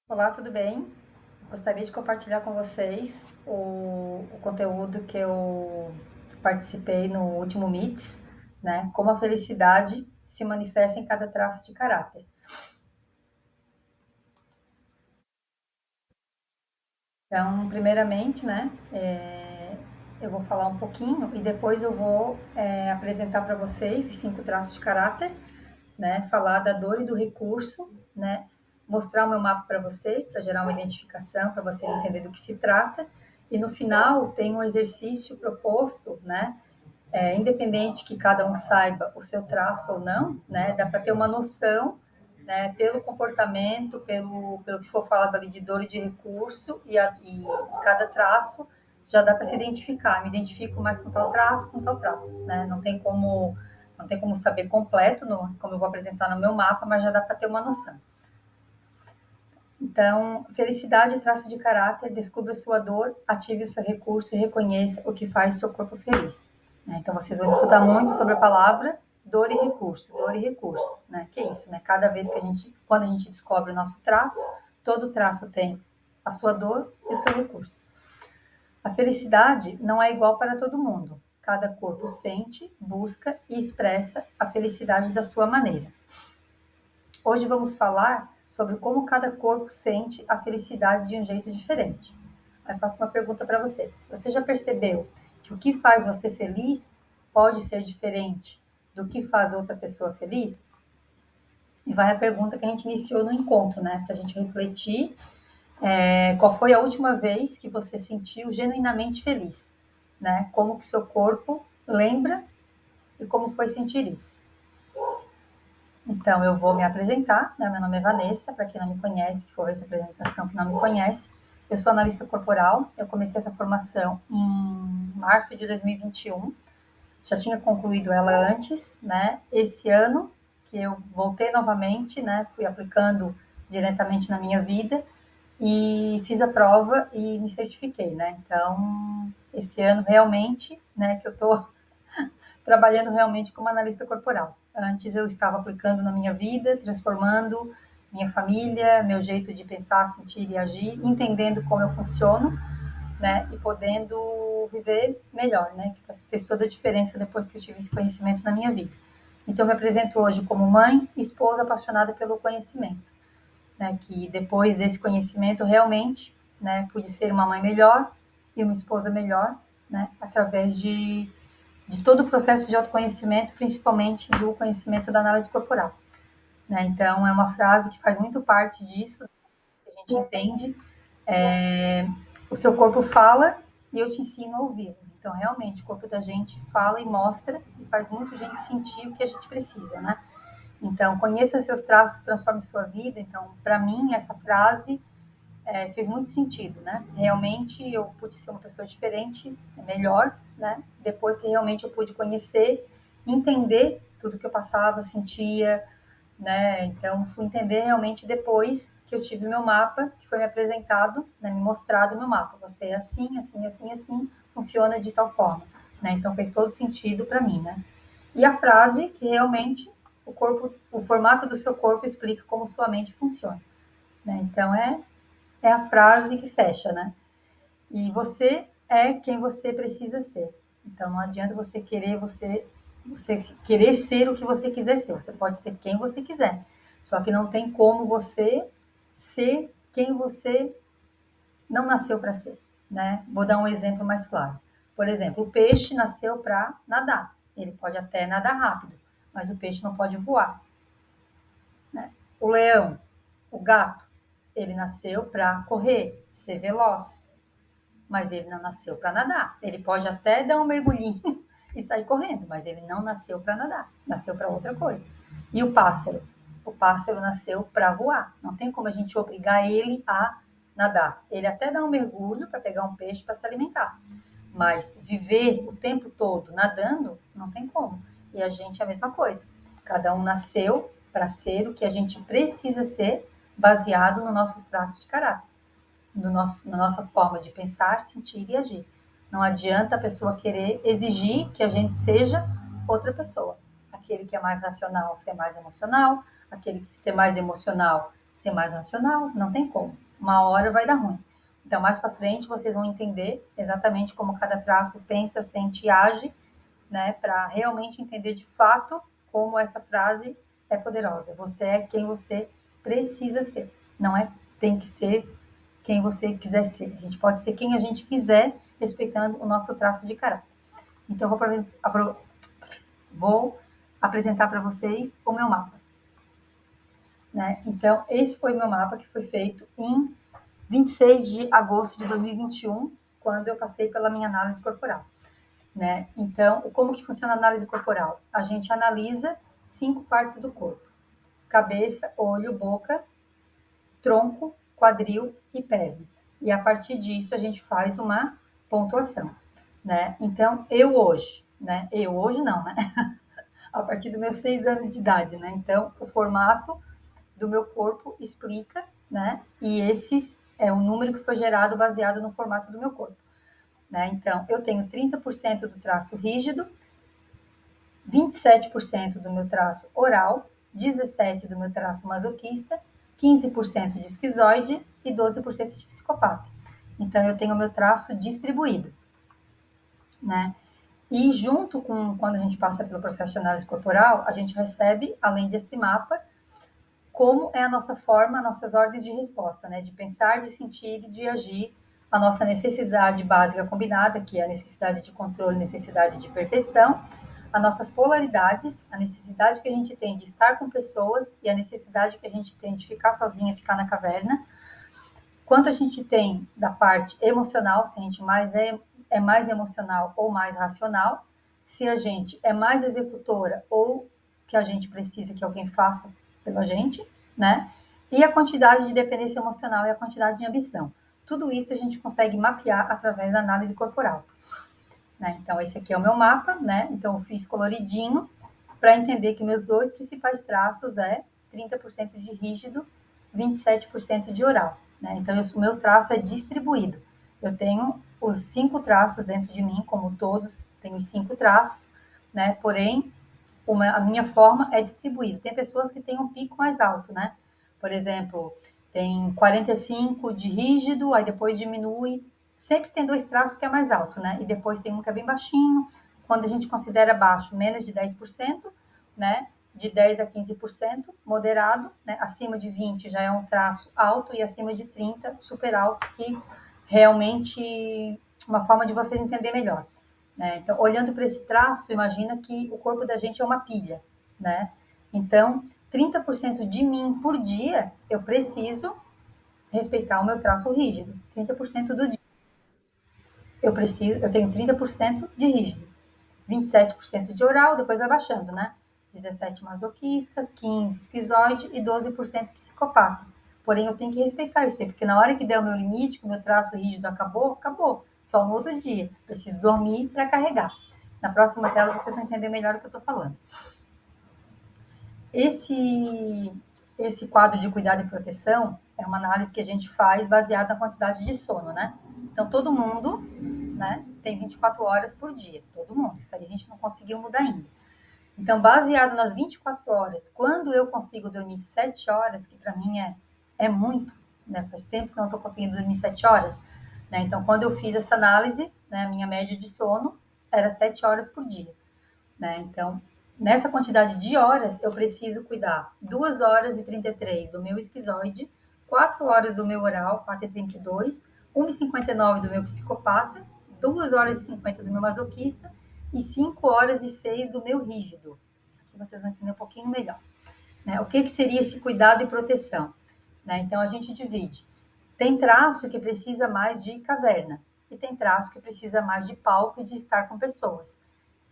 Olá, tudo bem? Gostaria de compartilhar com vocês o conteúdo que eu participei no último Meets, né? Como a felicidade se manifesta em cada traço de caráter. Então, primeiramente, né, eu vou falar um pouquinho e depois eu vou apresentar para vocês os 5 traços de caráter, né? Falar da dor e do recurso, né? Mostrar o meu mapa para vocês, para gerar uma identificação, para vocês entenderem do que se trata. E no final tem um exercício proposto, né? Independente que cada um saiba o seu traço ou não, né? Dá para ter uma noção, né? Pelo comportamento, pelo que for falado ali de dor e de recurso e cada traço já dá para se identificar. Me identifico mais com tal traço, né? Não tem como saber completo, como eu vou apresentar no meu mapa, mas já dá para ter uma noção. Então, felicidade é traço de caráter, descubra sua dor, ative o seu recurso e reconheça o que faz seu corpo feliz. Né? Então, vocês vão escutar muito sobre a palavra dor e recurso, né? Que é isso, né? Cada vez quando a gente descobre o nosso traço, todo traço tem a sua dor e o seu recurso. A felicidade não é igual para todo mundo. Cada corpo sente, busca e expressa a felicidade da sua maneira. Hoje vamos falar sobre como cada corpo sente a felicidade de um jeito diferente. Aí eu faço uma pergunta para vocês. Você já percebeu que o que faz você feliz pode ser diferente do que faz outra pessoa feliz? E vai a pergunta que a gente iniciou no encontro, né? Para a gente refletir qual foi a última vez que você sentiu genuinamente feliz, né? Como que seu corpo lembra e como foi sentir isso. Então, eu vou me apresentar, né? Meu nome é Vanessa, para quem não me conhece, que for essa apresentação que não me conhece. Eu sou analista corporal, eu comecei essa formação em março de 2021, já tinha concluído ela antes, né? Esse ano que eu voltei novamente, né? Fui aplicando diretamente na minha vida e fiz a prova e me certifiquei, né? Então, esse ano realmente, né, que eu estou trabalhando realmente como analista corporal. Antes eu estava aplicando na minha vida, transformando minha família, meu jeito de pensar, sentir e agir, entendendo como eu funciono, né, e podendo viver melhor, né, que fez toda a diferença depois que eu tive esse conhecimento na minha vida. Então eu me apresento hoje como mãe, esposa apaixonada pelo conhecimento, né, que depois desse conhecimento realmente, né, pude ser uma mãe melhor e uma esposa melhor, né, através de todo o processo de autoconhecimento, principalmente do conhecimento da análise corporal. Né? Então, é uma frase que faz muito parte disso, que a gente entende. O seu corpo fala e eu te ensino a ouvir. Então, realmente, o corpo da gente fala e mostra e faz muito a gente sentir o que a gente precisa, né? Então, conheça seus traços, transforme sua vida. Então, para mim, essa frase fez muito sentido, né? Realmente eu pude ser uma pessoa diferente, melhor, né? Depois que realmente eu pude conhecer, entender tudo que eu passava, sentia, né? Então fui entender realmente depois que eu tive meu mapa, que foi me apresentado, né? Me mostrado o meu mapa. Você é assim, assim, assim, assim, funciona de tal forma, né? Então fez todo sentido para mim, né? E a frase que realmente o corpo, o formato do seu corpo explica como sua mente funciona, né? Então é a frase que fecha, né? E você é quem você precisa ser. Então não adianta você querer ser o que você quiser ser. Você pode ser quem você quiser. Só que não tem como você ser quem você não nasceu para ser, né? Vou dar um exemplo mais claro. Por exemplo, o peixe nasceu para nadar. Ele pode até nadar rápido, mas o peixe não pode voar, né? O leão, o gato, ele nasceu para correr, ser veloz, mas ele não nasceu para nadar. Ele pode até dar um mergulhinho e sair correndo, mas ele não nasceu para nadar, nasceu para outra coisa. E o pássaro? O pássaro nasceu para voar. Não tem como a gente obrigar ele a nadar. Ele até dá um mergulho para pegar um peixe para se alimentar, mas viver o tempo todo nadando, não tem como. E a gente é a mesma coisa. Cada um nasceu para ser o que a gente precisa ser, baseado nos nossos traços de caráter, na nossa forma de pensar, sentir e agir. Não adianta a pessoa querer exigir que a gente seja outra pessoa. Aquele que é mais racional ser mais emocional, aquele que ser mais emocional ser mais racional, não tem como. Uma hora vai dar ruim. Então, mais para frente, vocês vão entender exatamente como cada traço pensa, sente e age, né, para realmente entender de fato como essa frase é poderosa. Você é quem você precisa ser, não é tem que ser quem você quiser ser. A gente pode ser quem a gente quiser, respeitando o nosso traço de caráter. Então, vou apresentar para vocês o meu mapa. Né? Então, esse foi o meu mapa que foi feito em 26 de agosto de 2021, quando eu passei pela minha análise corporal. Né? Então, como que funciona a análise corporal? A gente analisa 5 partes do corpo: cabeça, olho, boca, tronco, quadril e perna. E a partir disso a gente faz uma pontuação, né? Então, eu hoje, né? Eu hoje não, né? A partir dos meus 6 anos de idade, né? Então, o formato do meu corpo explica, né? E esses é o número que foi gerado baseado no formato do meu corpo. Né? Então, eu tenho 30% do traço rígido, 27% do meu traço oral, 17% do meu traço masoquista, 15% de esquizoide e 12% de psicopata. Então, eu tenho o meu traço distribuído. Né? E junto com, quando a gente passa pelo processo de análise corporal, a gente recebe, além desse mapa, como é a nossa forma, nossas ordens de resposta, né? De pensar, de sentir e de agir, a nossa necessidade básica combinada, que é a necessidade de controle, necessidade de perfeição, as nossas polaridades, a necessidade que a gente tem de estar com pessoas e a necessidade que a gente tem de ficar sozinha, ficar na caverna, quanto a gente tem da parte emocional, se a gente é mais emocional ou mais racional, se a gente é mais executora ou que a gente precisa que alguém faça pela gente, né? E a quantidade de dependência emocional e a quantidade de ambição. Tudo isso a gente consegue mapear através da análise corporal. Né? Então, esse aqui é o meu mapa, né? Então, eu fiz coloridinho para entender que meus dois principais traços é 30% de rígido, 27% de oral. Né? Então, o meu traço é distribuído. Eu tenho os 5 traços dentro de mim, como todos, tenho 5 traços, né? Porém, a minha forma é distribuída. Tem pessoas que têm um pico mais alto, né? Por exemplo, tem 45 de rígido, aí depois diminui. Sempre tem 2 traços que é mais alto, né? E depois tem um que é bem baixinho. Quando a gente considera baixo, menos de 10%, né? De 10 a 15%, moderado, né? Acima de 20 já é um traço alto e acima de 30, super alto, que realmente uma forma de vocês entender melhor. Né? Então, olhando para esse traço, imagina que o corpo da gente é uma pilha, né? Então, 30% de mim por dia, eu preciso respeitar o meu traço rígido. 30% do dia. Eu tenho 30% de rígido, 27% de oral, depois vai baixando, né? 17% masoquista, 15% esquizoide e 12% psicopata. Porém, eu tenho que respeitar isso aí, porque na hora que der o meu limite, que o meu traço rígido acabou, acabou. Só no outro dia. Preciso dormir para carregar. Na próxima tela vocês vão entender melhor o que eu estou falando. Esse quadro de cuidado e proteção é uma análise que a gente faz baseada na quantidade de sono, né? Então, todo mundo, né, tem 24 horas por dia. Todo mundo. Isso aí a gente não conseguiu mudar ainda. Então, baseado nas 24 horas, quando eu consigo dormir 7 horas, que para mim é muito, né? Faz tempo que eu não estou conseguindo dormir 7 horas. Né? Então, quando eu fiz essa análise, né, a minha média de sono era 7 horas por dia. Né? Então, nessa quantidade de horas, eu preciso cuidar 2 horas e 33 do meu esquizoide, 4 horas do meu oral, 4 e 32, 1 e 59 do meu psicopata, 2 horas e 50 do meu masoquista e 5 horas e 6 do meu rígido. Aqui vocês vão entender um pouquinho melhor. Né? O que seria esse cuidado e proteção? Né? Então, a gente divide. Tem traço que precisa mais de caverna e tem traço que precisa mais de palco e de estar com pessoas.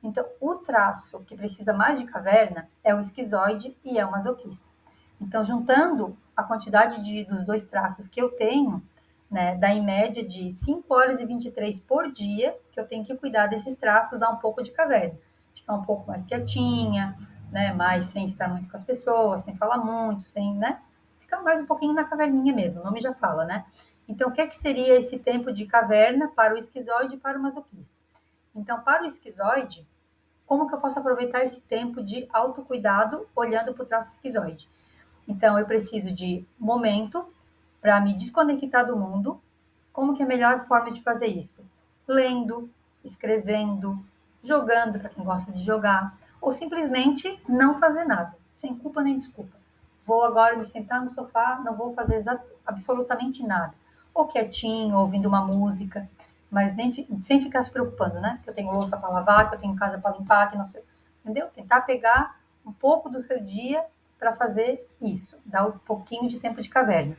Então, o traço que precisa mais de caverna é o esquizoide e é o masoquista. Então, juntando a quantidade dos 2 traços que eu tenho, né, dá em média de 5 horas e 23 por dia que eu tenho que cuidar desses traços, dar um pouco de caverna. Ficar um pouco mais quietinha, né, mais sem estar muito com as pessoas, sem falar muito, sem, né, ficar mais um pouquinho na caverninha mesmo, o nome já fala, né? Então, o que seria esse tempo de caverna para o esquizoide e para o masoquista? Então, para o esquizoide, como que eu posso aproveitar esse tempo de autocuidado olhando para o traço esquizoide? Então, eu preciso de momento para me desconectar do mundo. Como que é a melhor forma de fazer isso? Lendo, escrevendo, jogando, para quem gosta de jogar, ou simplesmente não fazer nada, sem culpa nem desculpa. Vou agora me sentar no sofá, não vou fazer absolutamente nada. Ou quietinho, ouvindo uma música, mas nem, sem ficar se preocupando, né? Que eu tenho louça para lavar, que eu tenho casa para limpar, que não sei. Entendeu? Tentar pegar um pouco do seu dia para fazer isso, dar um pouquinho de tempo de caverna.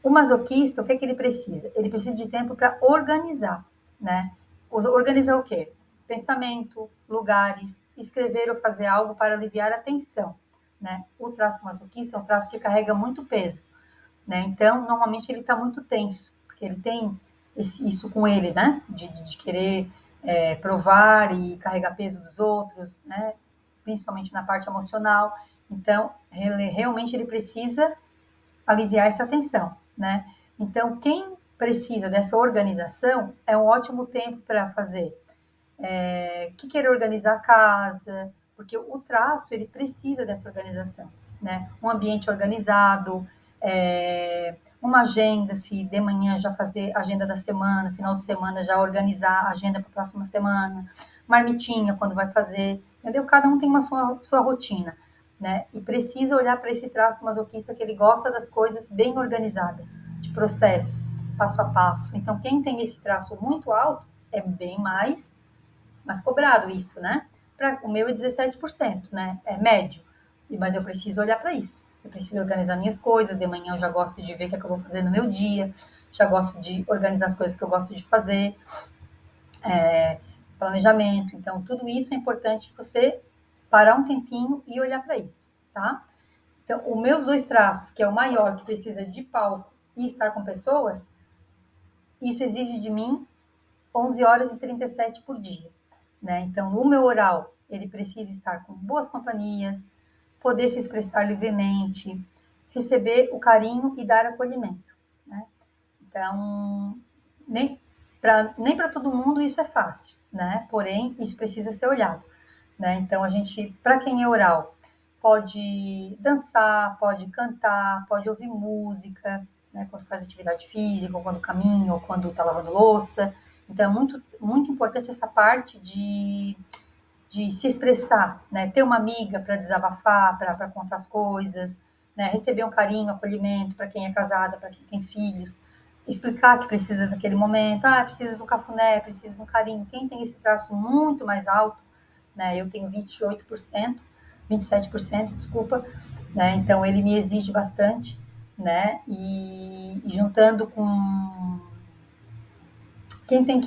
O masoquista, o que é que ele precisa? Ele precisa de tempo para organizar, né? Organizar o quê? Pensamento, lugares, escrever ou fazer algo para aliviar a tensão, né? O traço masoquista é um traço que carrega muito peso, né? Então, normalmente ele está muito tenso, porque ele tem isso com ele, né? De querer provar e carregar peso dos outros, né? Principalmente na parte emocional. Então, realmente ele precisa aliviar essa tensão, né? Então, quem precisa dessa organização é um ótimo tempo para fazer. Que querer organizar a casa, porque o traço ele precisa dessa organização, né? Um ambiente organizado, uma agenda, se de manhã já fazer agenda da semana, final de semana já organizar a agenda para a próxima semana, marmitinha quando vai fazer, entendeu? Cada um tem uma sua rotina, né? E precisa olhar para esse traço masoquista que ele gosta das coisas bem organizadas, de processo, passo a passo. Então, quem tem esse traço muito alto é bem mais cobrado isso, né? O meu é 17%, né? É médio. Mas eu preciso olhar para isso. Eu preciso organizar minhas coisas. De manhã eu já gosto de ver o que é que eu vou fazer no meu dia. Já gosto de organizar as coisas que eu gosto de fazer. Planejamento. Então, tudo isso é importante você parar um tempinho e olhar para isso, tá? Então, os meus dois traços, que é o maior, que precisa de palco e estar com pessoas, isso exige de mim 11 horas e 37 por dia, né? Então, o meu oral, ele precisa estar com boas companhias, poder se expressar livremente, receber o carinho e dar acolhimento, né? Então, nem para todo mundo isso é fácil, né? Porém, isso precisa ser olhado, né? Então, a gente, para quem é oral, pode dançar, pode cantar, pode ouvir música, né? Quando faz atividade física, ou quando caminha, ou quando está lavando louça. Então, é muito, muito importante essa parte de se expressar, né? Ter uma amiga para desabafar, para contar as coisas, né? Receber um carinho, acolhimento para quem é casada, para quem tem filhos, explicar que precisa daquele momento, precisa do cafuné, precisa de um carinho. Quem tem esse traço muito mais alto, né? Eu tenho 28%, 27%, desculpa, né? Então ele me exige bastante, né? E juntando com quem tem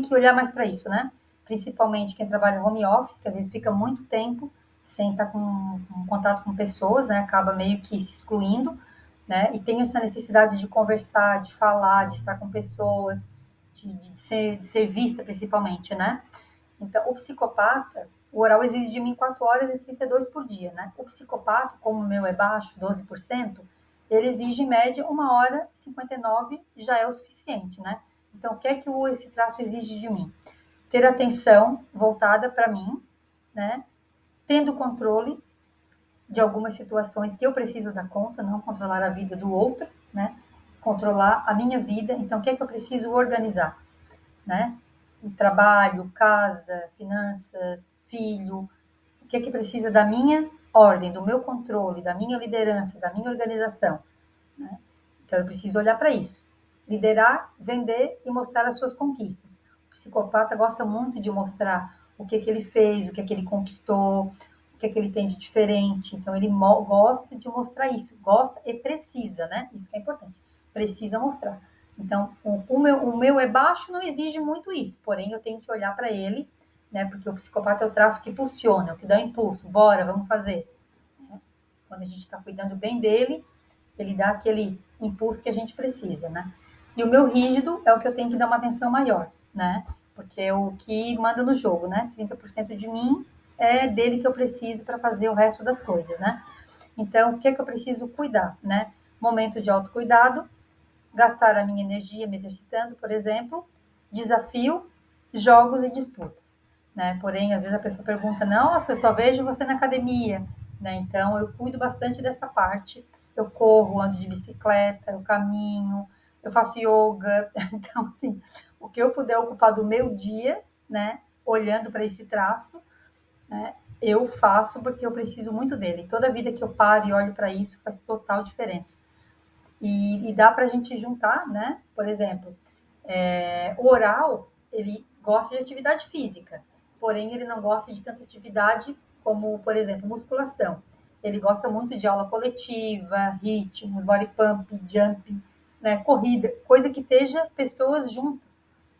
que olhar mais para isso, né? Principalmente quem trabalha home office, que às vezes fica muito tempo sem estar com contato com pessoas, né? Acaba meio que se excluindo, né? E tem essa necessidade de conversar, de falar, de estar com pessoas, de ser vista principalmente, né? Então, o psicopata, o oral exige de mim 4 horas e 32 por dia, né? O psicopata, como o meu é baixo, 12%, ele exige em média 1 hora e 59, já é o suficiente, né? Então, o que é que esse traço exige de mim? Ter atenção voltada para mim, né? Tendo controle de algumas situações que eu preciso dar conta, não controlar a vida do outro, né? Controlar a minha vida. Então, o que é que eu preciso organizar, né? Trabalho, casa, finanças, filho, o que é que precisa da minha ordem, do meu controle, da minha liderança, da minha organização, né? Então eu preciso olhar para isso. Liderar, vender e mostrar as suas conquistas. O psicopata gosta muito de mostrar o que ele fez, o que ele conquistou, o que ele tem de diferente. Então ele gosta de mostrar isso, gosta e precisa, né? Isso que é importante. Precisa mostrar. Então, o meu é baixo, não exige muito isso, porém eu tenho que olhar para ele, né? Porque o psicopata é o traço que impulsiona, é o que dá impulso, bora, vamos fazer. Quando a gente está cuidando bem dele, ele dá aquele impulso que a gente precisa, né? E o meu rígido é o que eu tenho que dar uma atenção maior, né? Porque é o que manda no jogo, né? 30% de mim é dele que eu preciso para fazer o resto das coisas, né? Então, o que é que eu preciso cuidar, né? Momento de autocuidado, gastar a minha energia me exercitando, por exemplo, desafio, jogos e disputas, né? Porém, às vezes a pessoa pergunta: "Nossa, eu só vejo você na academia". né? Então, eu cuido bastante dessa parte. Eu corro, ando de bicicleta, eu caminho, eu faço yoga. Então, assim, o que eu puder ocupar do meu dia, né, olhando para esse traço, né, eu faço porque eu preciso muito dele. Toda vida que eu paro e olho para isso faz total diferença. E dá para a gente juntar, né? Por exemplo, o oral, ele gosta de atividade física, porém ele não gosta de tanta atividade como, por exemplo, musculação. Ele gosta muito de aula coletiva, ritmos, body pump, jump, né, corrida, coisa que esteja pessoas junto.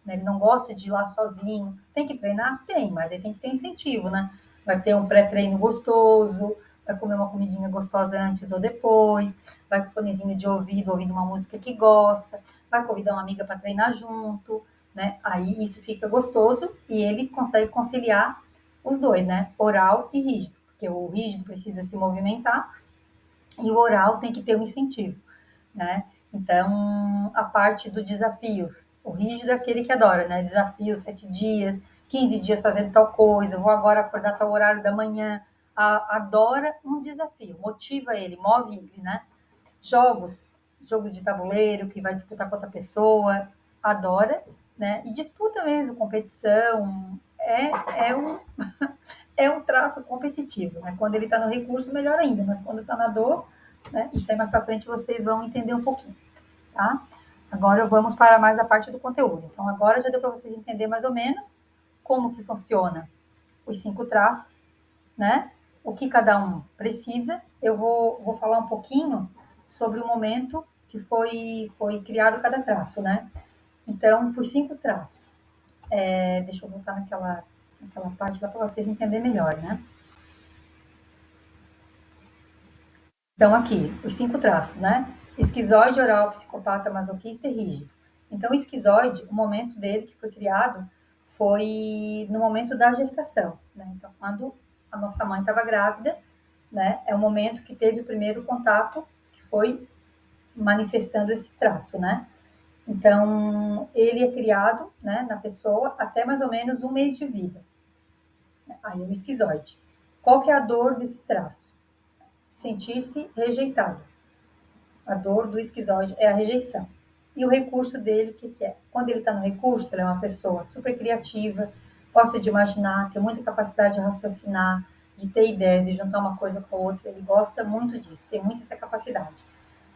Né? Ele não gosta de ir lá sozinho. Tem que treinar? Tem, mas aí tem que ter incentivo, né? Vai ter um pré-treino gostoso, vai comer uma comidinha gostosa antes ou depois, vai com fonezinho de ouvido, ouvindo uma música que gosta, vai convidar uma amiga para treinar junto, né? Aí isso fica gostoso e ele consegue conciliar os dois, né? Oral e rígido, porque o rígido precisa se movimentar e o oral tem que ter um incentivo, né? Então, a parte do desafios, o rígido é aquele que adora, né? Desafio, 7 dias, 15 dias fazendo tal coisa, vou agora acordar tal horário da manhã. Adora um desafio, motiva ele, move ele, né? Jogos, jogos de tabuleiro, que vai disputar com outra pessoa, adora, né? E disputa mesmo, competição, é um traço competitivo, né? Quando ele está no recurso, melhor ainda, mas quando está na dor, né? Isso aí mais para frente vocês vão entender um pouquinho, tá? Agora vamos para mais a parte do conteúdo. Então, agora já deu para vocês entender mais ou menos como que funciona os 5 traços, né? O que cada um precisa. Eu vou falar um pouquinho sobre o momento que foi criado cada traço, né? Então, por 5 traços. Deixa eu voltar naquela parte lá para vocês entenderem melhor, né? Então, aqui, os 5 traços, né? Esquizoide, oral, psicopata, masoquista e rígido. Então, o esquizoide, o momento dele que foi criado foi no momento da gestação, né? Então, quando a nossa mãe estava grávida, né? É o momento que teve o primeiro contato que foi manifestando esse traço, né? Então, ele é criado, né, na pessoa até mais ou menos 1 mês de vida. Aí é o esquizoide. Qual que é a dor desse traço? Sentir-se rejeitado. A dor do esquizoide é a rejeição. E o recurso dele, o que, que é? Quando ele está no recurso, ele é uma pessoa super criativa, gosta de imaginar, tem muita capacidade de raciocinar, de ter ideias, de juntar uma coisa com a outra. Ele gosta muito disso, tem muita essa capacidade,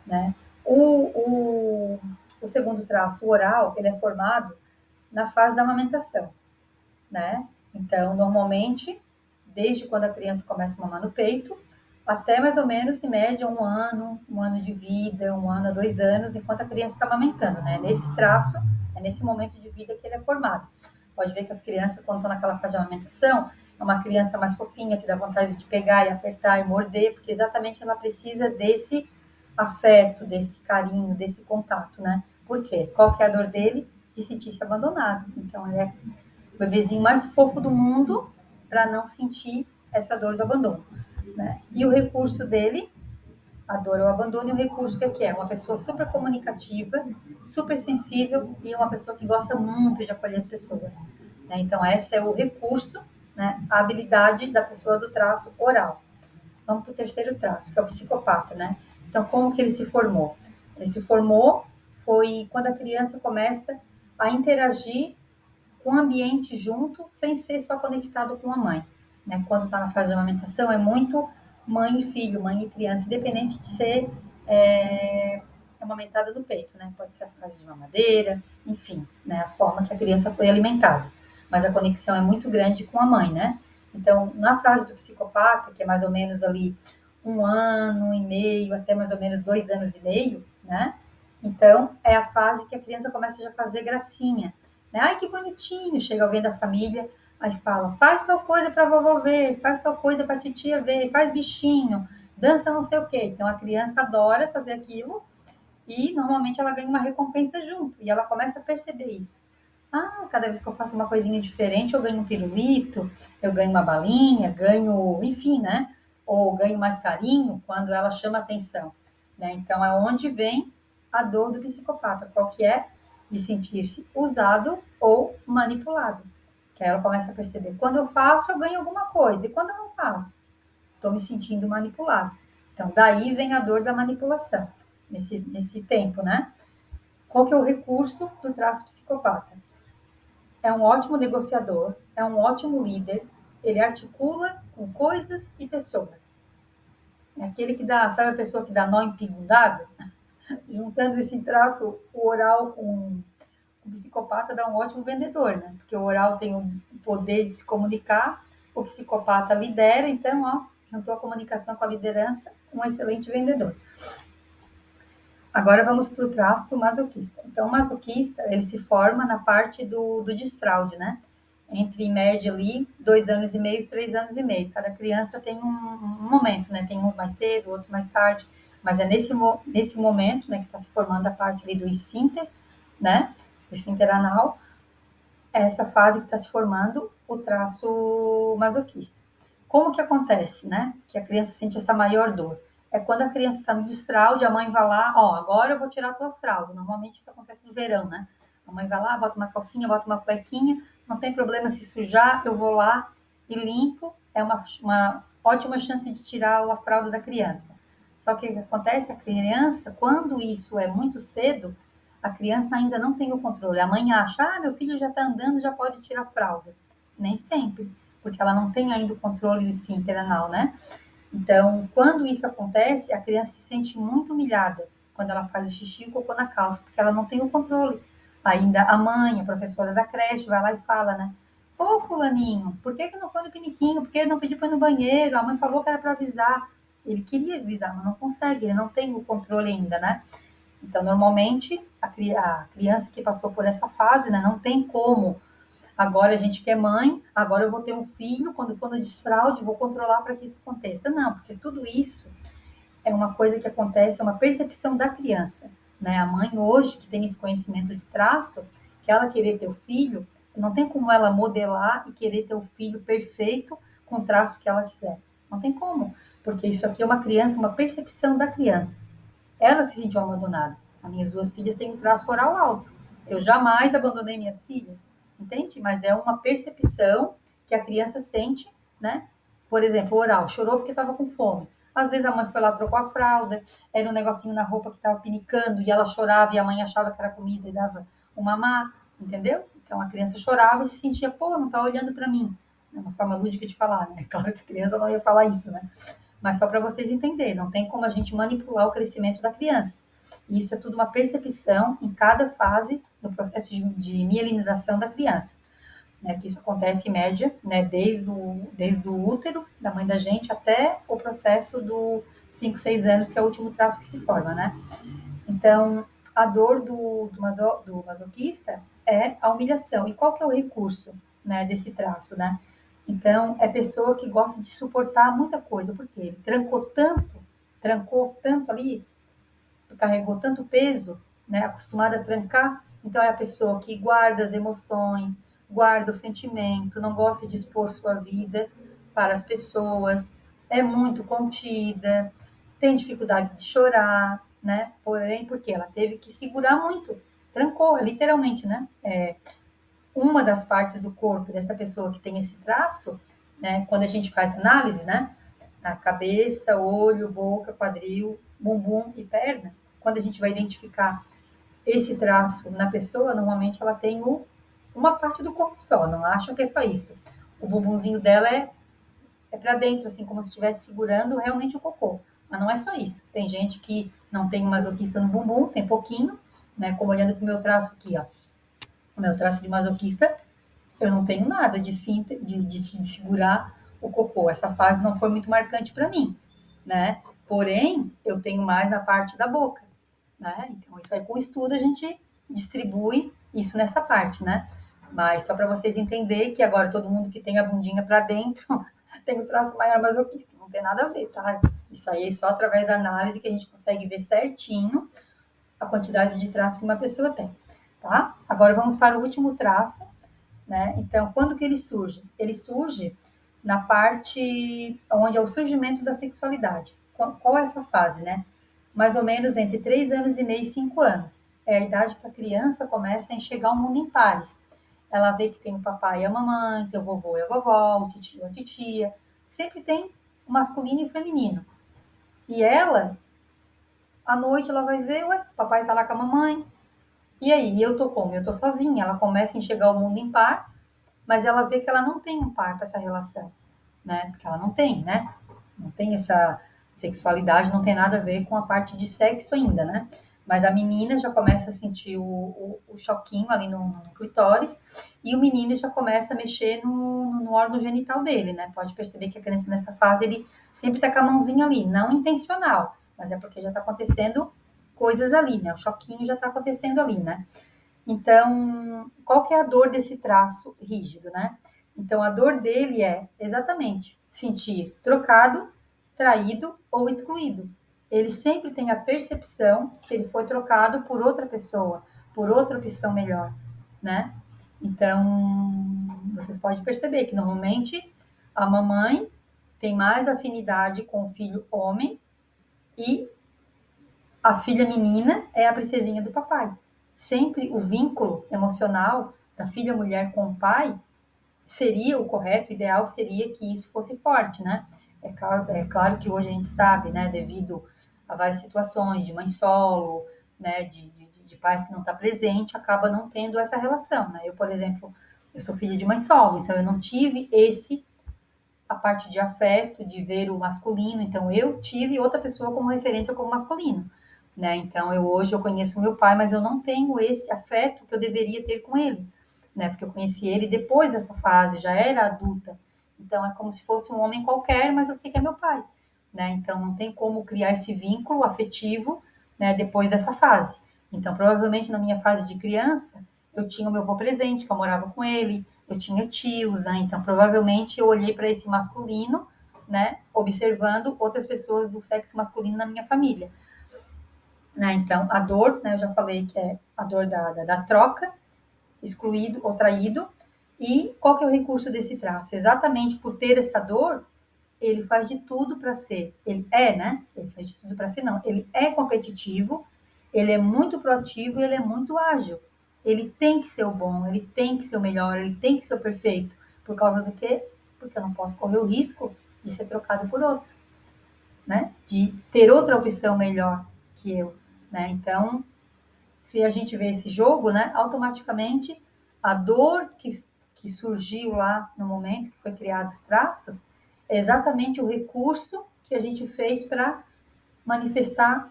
né? O segundo traço, o oral, ele é formado na fase da amamentação, né? Então, normalmente, desde quando a criança começa a mamar no peito, até mais ou menos, em média, 1 ano de vida, 1 a 2 anos, enquanto a criança está amamentando, né? Nesse traço, é nesse momento de vida que ele é formado. Pode ver que as crianças, quando estão naquela fase de amamentação, é uma criança mais fofinha, que dá vontade de pegar e apertar e morder, porque exatamente ela precisa desse afeto, desse carinho, desse contato, né? Por quê? Qual que é a dor dele? De sentir-se abandonado. Então, ele é o bebezinho mais fofo do mundo para não sentir essa dor do abandono, né? E o recurso dele, a dor é o abandono, e o recurso que é uma pessoa super comunicativa, super sensível e uma pessoa que gosta muito de acolher as pessoas, né? Então, esse é o recurso, né? A habilidade da pessoa do traço oral. Vamos para o terceiro traço, que é o psicopata, né? Então, como que ele se formou? Ele se formou foi quando a criança começa a interagir com o ambiente junto, sem ser só conectado com a mãe, né? Quando está na fase de amamentação, é muito mãe e filho, mãe e criança, independente de ser amamentada no peito, né? Pode ser a fase de mamadeira, enfim, né? A forma que a criança foi alimentada. Mas a conexão é muito grande com a mãe, né? Então, na fase do psicopata, que é mais ou menos ali 1 ano e meio, até mais ou menos 2 anos e meio, né? Então, é a fase que a criança começa já a fazer gracinha, né? Ai, que bonitinho! Chega alguém da família, aí fala, faz tal coisa para vovó ver, faz tal coisa para titia ver, faz bichinho, dança não sei o quê. Então, a criança adora fazer aquilo e, normalmente, ela ganha uma recompensa junto. E ela começa a perceber isso. Ah, cada vez que eu faço uma coisinha diferente, eu ganho um pirulito, eu ganho uma balinha, ganho, enfim, né? Ou ganho mais carinho quando ela chama atenção, né? Então, é onde vem a dor do psicopata. Qual que é? De sentir-se usado ou manipulado. Que aí ela começa a perceber. Quando eu faço, eu ganho alguma coisa. E quando eu não faço? estou me sentindo manipulado. Então, daí vem a dor da manipulação, nesse tempo, né? Qual que é o recurso do traço psicopata? É um ótimo negociador, é um ótimo líder, ele articula com coisas e pessoas. É aquele que dá, sabe a pessoa que dá nó em pingo d'água? Juntando esse traço, o oral com o psicopata dá um ótimo vendedor, né? Porque o oral tem o poder de se comunicar, o psicopata lidera, então, ó, juntou a comunicação com a liderança, um excelente vendedor. Agora vamos para o traço masoquista. Então, o masoquista, ele se forma na parte do desfraude, né? Entre, em média, ali, 2 anos e meio, 3 anos e meio. Cada criança tem um momento, né? Tem uns mais cedo, outros mais tarde. Mas é nesse momento, né, que está se formando a parte ali do esfíncter, né? O esfíncter anal, é essa fase que está se formando o traço masoquista. Como que acontece, né? Que a criança sente essa maior dor. É quando a criança está no desfraude, a mãe vai lá, ó, agora eu vou tirar a tua fralda. Normalmente isso acontece no verão, né? A mãe vai lá, bota uma calcinha, bota uma cuequinha, não tem problema se sujar, eu vou lá e limpo. É uma ótima chance de tirar a fralda da criança. Só que o que acontece? A criança, quando isso é muito cedo, a criança ainda não tem o controle. A mãe acha, meu filho já está andando, já pode tirar a fralda. Nem sempre, porque ela não tem ainda o controle do esfíncter anal, né? Então, quando isso acontece, a criança se sente muito humilhada quando ela faz o xixi e o cocô na calça, porque ela não tem o controle. Ainda a mãe, a professora da creche, vai lá e fala, né? Pô, fulaninho, por que não foi no piniquinho? Por que não pediu para ir no banheiro? A mãe falou que era para avisar. Ele queria avisar, mas não consegue, ele não tem o controle ainda, né? Então, normalmente, a criança que passou por essa fase, né, não tem como. Agora a gente quer mãe, agora eu vou ter um filho, quando for no desfraude, vou controlar para que isso aconteça. Não, porque tudo isso é uma coisa que acontece, é uma percepção da criança. Né? A mãe hoje, que tem esse conhecimento de traço, que ela querer ter o filho, não tem como ela modelar e querer ter o filho perfeito com o traço que ela quiser. Não tem como, porque isso aqui é uma criança, uma percepção da criança. Ela se sentiu abandonada. As minhas 2 filhas têm um traço oral alto. Eu jamais abandonei minhas filhas, entende? Mas é uma percepção que a criança sente, né? Por exemplo, oral, chorou porque estava com fome. Às vezes a mãe foi lá, trocou a fralda, era um negocinho na roupa que estava pinicando e ela chorava e a mãe achava que era comida e dava um mamar, entendeu? Então a criança chorava e se sentia, pô, não está olhando para mim. É uma forma lúdica de falar, né? Claro que a criança não ia falar isso, né? Mas só para vocês entenderem, não tem como a gente manipular o crescimento da criança. Isso é tudo uma percepção em cada fase do processo de mielinização da criança. Né, que isso acontece em média, né, desde o útero da mãe da gente até o processo dos 5, 6 anos, que é o último traço que se forma, né? Então, a dor do masoquista é a humilhação. E qual que é o recurso, né, desse traço, né? Então, é pessoa que gosta de suportar muita coisa, porque ele trancou tanto ali, carregou tanto peso, né, acostumada a trancar, então é a pessoa que guarda as emoções, guarda o sentimento, não gosta de expor sua vida para as pessoas, é muito contida, tem dificuldade de chorar, né? Porém, porque ela teve que segurar muito, trancou, literalmente, né? Uma das partes do corpo dessa pessoa que tem esse traço, né? Quando a gente faz análise, né? Na cabeça, olho, boca, quadril, bumbum e perna, quando a gente vai identificar esse traço na pessoa, normalmente ela tem uma parte do corpo só, não acham que é só isso. O bumbumzinho dela é para dentro, assim, como se estivesse segurando realmente o cocô. Mas não é só isso. Tem gente que não tem masoquista no bumbum, tem pouquinho, né? Como olhando para o meu traço aqui, ó. O meu traço de masoquista, eu não tenho nada de esfíncter, de segurar o cocô. Essa fase não foi muito marcante para mim, né? Porém, eu tenho mais na parte da boca, né? Então, isso aí com estudo a gente distribui isso nessa parte, né? Mas só para vocês entenderem que agora todo mundo que tem a bundinha para dentro tem o traço maior masoquista. Não tem nada a ver, tá? Isso aí é só através da análise que a gente consegue ver certinho a quantidade de traço que uma pessoa tem, tá? Agora vamos para o último traço, né? Então, quando que ele surge? Ele surge na parte onde é o surgimento da sexualidade. Qual é essa fase, né? Mais ou menos entre 3 anos e meio e 5 anos. É a idade que a criança começa a enxergar o mundo em pares. Ela vê que tem o papai e a mamãe, tem o vovô e a vovó, o tio e a titia. Sempre tem o masculino e o feminino. E ela, à noite, ela vai ver, ué, papai tá lá com a mamãe. E aí, eu tô como? Eu tô sozinha. Ela começa a enxergar o mundo em par, mas ela vê que ela não tem um par para essa relação, né? Porque ela não tem, né? Não tem essa sexualidade, não tem nada a ver com a parte de sexo ainda, né? Mas a menina já começa a sentir o choquinho ali no clitóris e o menino já começa a mexer no órgão genital dele, né? Pode perceber que a criança nessa fase ele sempre tá com a mãozinha ali, não intencional, mas é porque já tá acontecendo coisas ali, né? O choquinho já tá acontecendo ali, né? Então, qual que é a dor desse traço rígido, né? Então, a dor dele é exatamente sentir trocado, traído ou excluído. Ele sempre tem a percepção que ele foi trocado por outra pessoa, por outra opção melhor, né? Então, vocês podem perceber que normalmente a mamãe tem mais afinidade com o filho homem e a filha menina é a princesinha do papai. Sempre o vínculo emocional da filha mulher com o pai seria o correto, o ideal seria que isso fosse forte, né? É claro que hoje a gente sabe, né, devido a várias situações de mãe solo, né, de pais que não está presente, acaba não tendo essa relação, né? Eu, por exemplo, eu sou filha de mãe solo, então eu não tive a parte de afeto, de ver o masculino, então eu tive outra pessoa como referência como masculino, né? Então hoje eu conheço meu pai, mas eu não tenho esse afeto que eu deveria ter com ele, né? Porque eu conheci ele depois dessa fase, já era adulta. Então é como se fosse um homem qualquer, mas eu sei que é meu pai, né? Então não tem como criar esse vínculo afetivo, né, depois dessa fase. Então provavelmente na minha fase de criança, eu tinha o meu avô presente, que eu morava com ele, eu tinha tios, né? Então provavelmente eu olhei para esse masculino, né, observando outras pessoas do sexo masculino na minha família, né? Então, a dor, né, eu já falei que é a dor da troca, excluído ou traído. E qual que é o recurso desse traço? Exatamente por ter essa dor, ele faz de tudo para ser. Ele é, né? Ele faz de tudo para ser, não. Ele é competitivo, ele é muito proativo e ele é muito ágil. Ele tem que ser o bom, ele tem que ser o melhor, ele tem que ser o perfeito. Por causa do quê? Porque eu não posso correr o risco de ser trocado por outro, né? De ter outra opção melhor que eu, né? Então, se a gente vê esse jogo, né, automaticamente a dor que surgiu lá no momento que foi criado os traços é exatamente o recurso que a gente fez para manifestar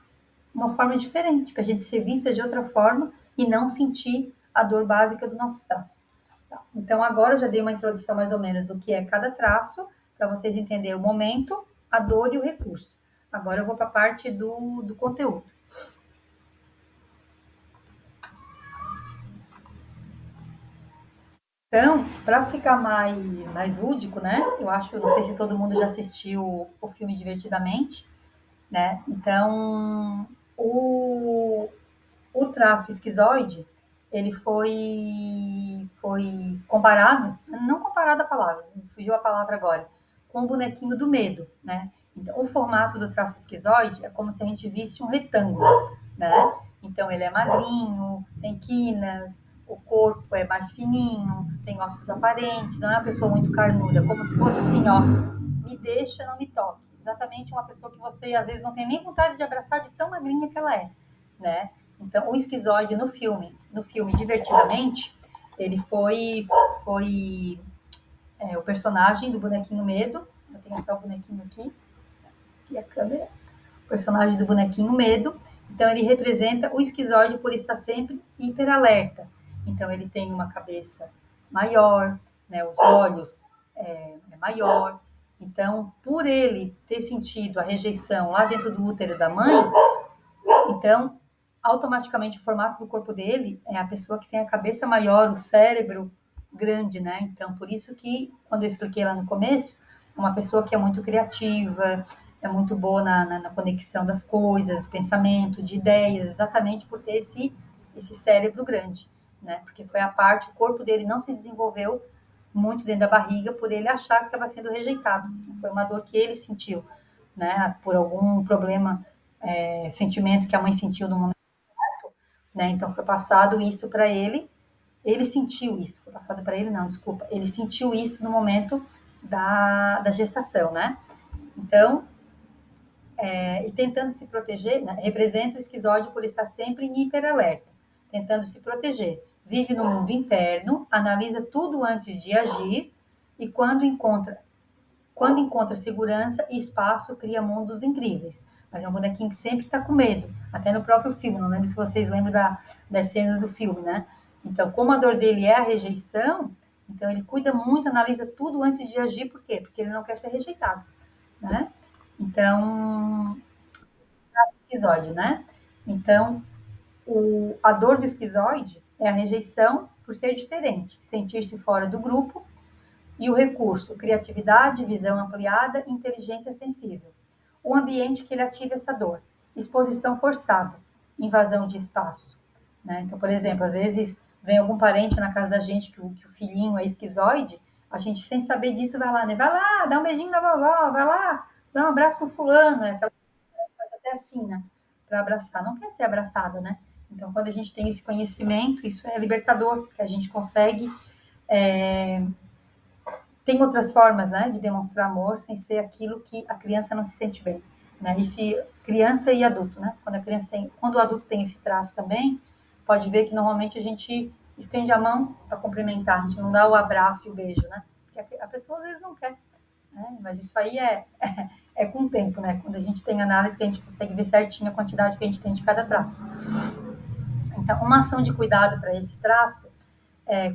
uma forma diferente, para a gente ser vista de outra forma e não sentir a dor básica dos nossos traços. Tá? Então, agora eu já dei uma introdução mais ou menos do que é cada traço, para vocês entenderem o momento, a dor e o recurso. Agora eu vou para a parte do conteúdo. Então, para ficar mais lúdico, né? Eu acho, não sei se todo mundo já assistiu o filme Divertidamente, né? Então, o traço esquizoide, ele foi comparado, não comparado a palavra, fugiu a palavra agora, com o bonequinho do medo, né? Então, o formato do traço esquizoide é como se a gente visse um retângulo, né? Então, ele é magrinho, tem quinas, o corpo é mais fininho, tem ossos aparentes, não é uma pessoa muito carnuda, como se fosse assim, ó, me deixa, não me toque. Exatamente uma pessoa que você às vezes não tem nem vontade de abraçar de tão magrinha que ela é, né? Então, o esquizoide no filme Divertidamente, ele foi o personagem do bonequinho Medo. Eu tenho até o bonequinho aqui a câmera. O personagem do bonequinho Medo. Então, ele representa o esquizoide por estar sempre hiperalerta. Então, ele tem uma cabeça maior, né? Os olhos é maior. Então, por ele ter sentido a rejeição lá dentro do útero da mãe, então, automaticamente, o formato do corpo dele é a pessoa que tem a cabeça maior, o cérebro grande, né? Então, por isso que, quando eu expliquei lá no começo, é uma pessoa que é muito criativa, é muito boa na conexão das coisas, do pensamento, de ideias, exatamente por ter esse cérebro grande, né? Porque foi a parte, o corpo dele não se desenvolveu muito dentro da barriga por ele achar que estava sendo rejeitado. Foi uma dor que ele sentiu, né? Por algum problema, sentimento que a mãe sentiu no momento, né? Então foi passado isso para ele. Ele sentiu isso, foi passado para ele, não, desculpa. Ele sentiu isso no momento da gestação, né? Então, e tentando se proteger, né, representa o esquizoide por estar sempre em hiperalerta, tentando se proteger. Vive no mundo interno, analisa tudo antes de agir e quando encontra segurança e espaço, cria mundos incríveis. Mas é um bonequinho que sempre está com medo, até no próprio filme. Não lembro se vocês lembram das cenas do filme, né? Então, como a dor dele é a rejeição, então ele cuida muito, analisa tudo antes de agir. Por quê? Porque ele não quer ser rejeitado, né? Então, esquizoide, né? Então, a dor do esquizoide é a rejeição por ser diferente, sentir-se fora do grupo, e o recurso, criatividade, visão ampliada, inteligência sensível. O ambiente que ele ativa essa dor, exposição forçada, invasão de espaço. Né? Então, por exemplo, às vezes vem algum parente na casa da gente que o filhinho é esquizoide, a gente sem saber disso vai lá, né? Vai lá, dá um beijinho na vovó, vai lá, dá um abraço pro fulano, né? Aquela coisa até assim, né? Para abraçar, não quer ser abraçada, né? Então, quando a gente tem esse conhecimento, isso é libertador, que a gente consegue tem outras formas, né, de demonstrar amor sem ser aquilo que a criança não se sente bem, né? Isso criança e adulto, né? Quando o adulto tem esse traço também, pode ver que normalmente a gente estende a mão para cumprimentar, a gente não dá o abraço e o beijo, né? Porque a pessoa às vezes não quer, né? Mas isso aí é com o tempo, né? Quando a gente tem análise que a gente consegue ver certinho a quantidade que a gente tem de cada traço. Então, uma ação de cuidado para esse traço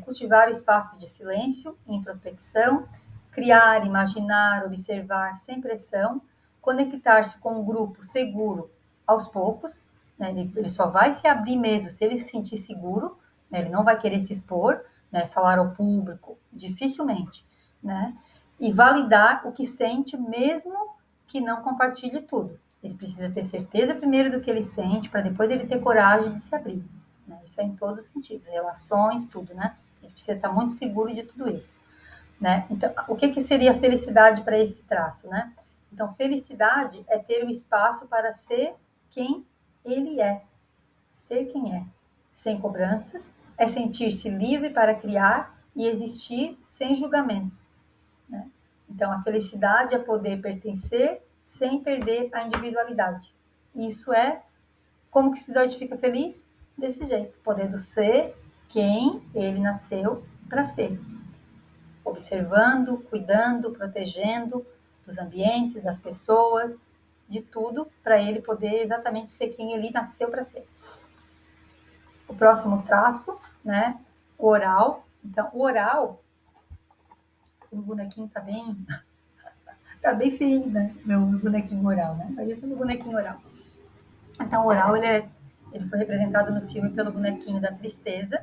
cultivar espaços de silêncio, introspecção, criar, imaginar, observar sem pressão, conectar-se com um grupo seguro aos poucos, né? Ele só vai se abrir mesmo se ele se sentir seguro, né? Ele não vai querer se expor, né? Falar ao público, dificilmente, né? E validar o que sente, mesmo que não compartilhe tudo. Ele precisa ter certeza primeiro do que ele sente, para depois ele ter coragem de se abrir. Né? Isso é em todos os sentidos, relações, tudo, né? Ele precisa estar muito seguro de tudo isso, né? Então, o que seria felicidade para esse traço, né? Então, felicidade é ter o espaço para ser quem ele é, ser quem é, sem cobranças, é sentir-se livre para criar e existir sem julgamentos, né? Então, a felicidade é poder pertencer sem perder a individualidade. Isso é como que o esquizoide fica feliz? Desse jeito, podendo ser quem ele nasceu para ser. Observando, cuidando, protegendo dos ambientes, das pessoas, de tudo, para ele poder exatamente ser quem ele nasceu para ser. O próximo traço, né? O oral. Então, o oral, o bonequinho tá bem feio, né? Meu bonequinho oral, né? Mas esse é meu bonequinho oral. Então, o oral, ele foi representado no filme pelo bonequinho da tristeza,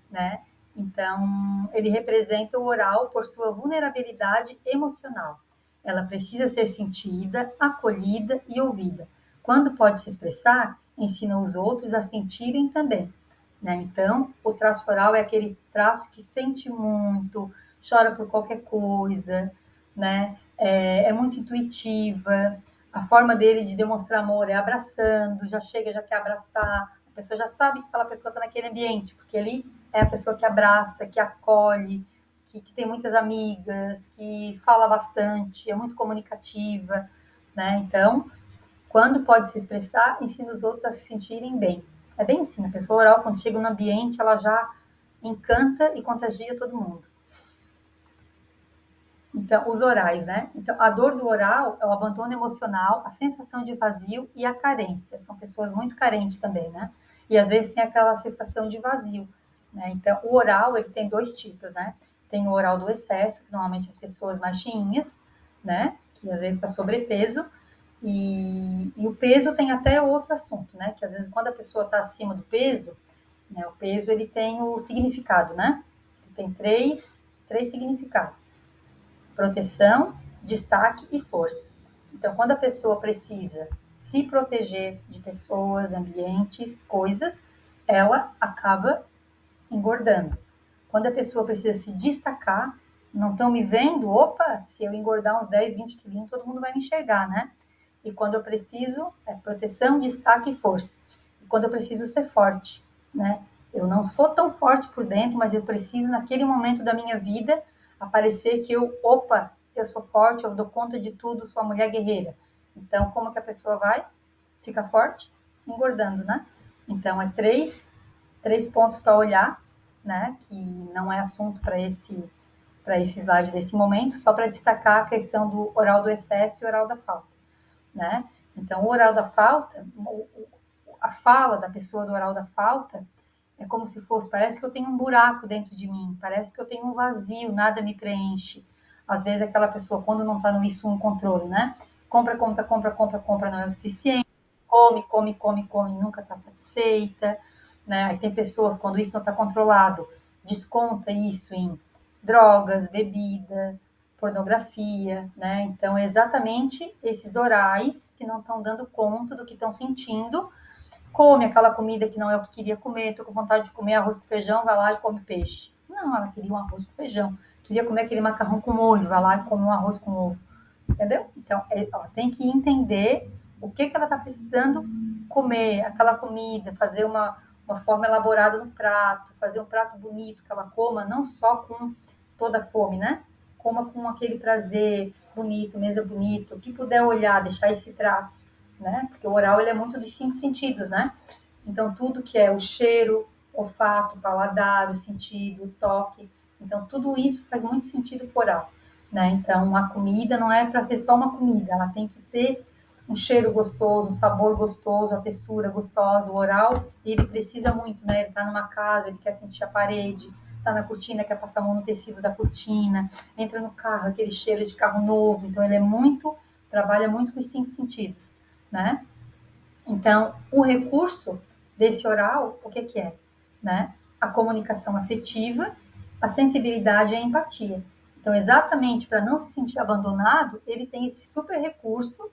né? Então, ele representa o oral por sua vulnerabilidade emocional. Ela precisa ser sentida, acolhida e ouvida. Quando pode se expressar, ensina os outros a sentirem também, né? Então, o traço oral é aquele traço que sente muito, chora por qualquer coisa, né? É muito intuitiva, a forma dele de demonstrar amor é abraçando, já chega, já quer abraçar, a pessoa já sabe que aquela pessoa está naquele ambiente, porque ali é a pessoa que abraça, que acolhe, que tem muitas amigas, que fala bastante, é muito comunicativa, né? Então, quando pode se expressar, ensina os outros a se sentirem bem. É bem assim, a pessoa oral, quando chega no ambiente, ela já encanta e contagia todo mundo. Então, os orais, né? Então, a dor do oral é o abandono emocional, a sensação de vazio e a carência. São pessoas muito carentes também, né? E às vezes tem aquela sensação de vazio, né? Então, o oral, ele tem dois tipos, né? Tem o oral do excesso, que normalmente as pessoas mais cheinhas, né? Que às vezes está sobrepeso. E o peso tem até outro assunto, né? Que às vezes quando a pessoa está acima do peso, né? O peso, ele tem o significado, né? Ele tem três significados: proteção, destaque e força. Então, quando a pessoa precisa se proteger de pessoas, ambientes, coisas, ela acaba engordando. Quando a pessoa precisa se destacar, não estão me vendo, opa, se eu engordar uns 10, 20 quilinhos, todo mundo vai me enxergar, né? E quando eu preciso, é proteção, destaque e força. E quando eu preciso ser forte, né? Eu não sou tão forte por dentro, mas eu preciso, naquele momento da minha vida, aparecer que opa, eu sou forte, eu dou conta de tudo, sou a mulher guerreira. Então, como que a pessoa vai? Fica forte? Engordando, né? Então, é três pontos para olhar, né? Que não é assunto para esse slide desse momento, só para destacar a questão do oral do excesso e oral da falta, né? Então, o oral da falta, a fala da pessoa do oral da falta é como se fosse, parece que eu tenho um buraco dentro de mim, parece que eu tenho um vazio, nada me preenche. Às vezes aquela pessoa, quando não está no isso, um controle, né? Compra, compra, compra, compra, compra, não é o suficiente. Come, come, come, come, nunca está satisfeita, né? Aí tem pessoas, quando isso não está controlado, desconta isso em drogas, bebida, pornografia, né? Então, é exatamente esses orais que não estão dando conta do que estão sentindo, come aquela comida que não é o que queria comer, tô com vontade de comer arroz com feijão, vai lá e come peixe. Não, ela queria um arroz com feijão. Queria comer aquele macarrão com molho, vai lá e come um arroz com ovo. Entendeu? Então, ela tem que entender o que ela está precisando comer, aquela comida, fazer uma forma elaborada no prato, fazer um prato bonito que ela coma, não só com toda a fome, né? Coma com aquele prazer bonito, mesa bonita, o que puder olhar, deixar esse traço, né? Porque o oral ele é muito dos 5 sentidos, né? Então, tudo que é o cheiro, olfato, paladar, o sentido, o toque. Então, tudo isso faz muito sentido pro oral, né? Então, a comida não é para ser só uma comida, ela tem que ter um cheiro gostoso, um sabor gostoso, a textura gostosa, o oral, ele precisa muito, né? Ele tá numa casa, ele quer sentir a parede, tá na cortina, quer passar a mão no tecido da cortina, entra no carro, aquele cheiro de carro novo, então ele é muito, trabalha muito com os 5 sentidos, né? Então, o recurso desse oral, o que é, né? A comunicação afetiva, a sensibilidade e a empatia. Então, exatamente para não se sentir abandonado, ele tem esse super recurso,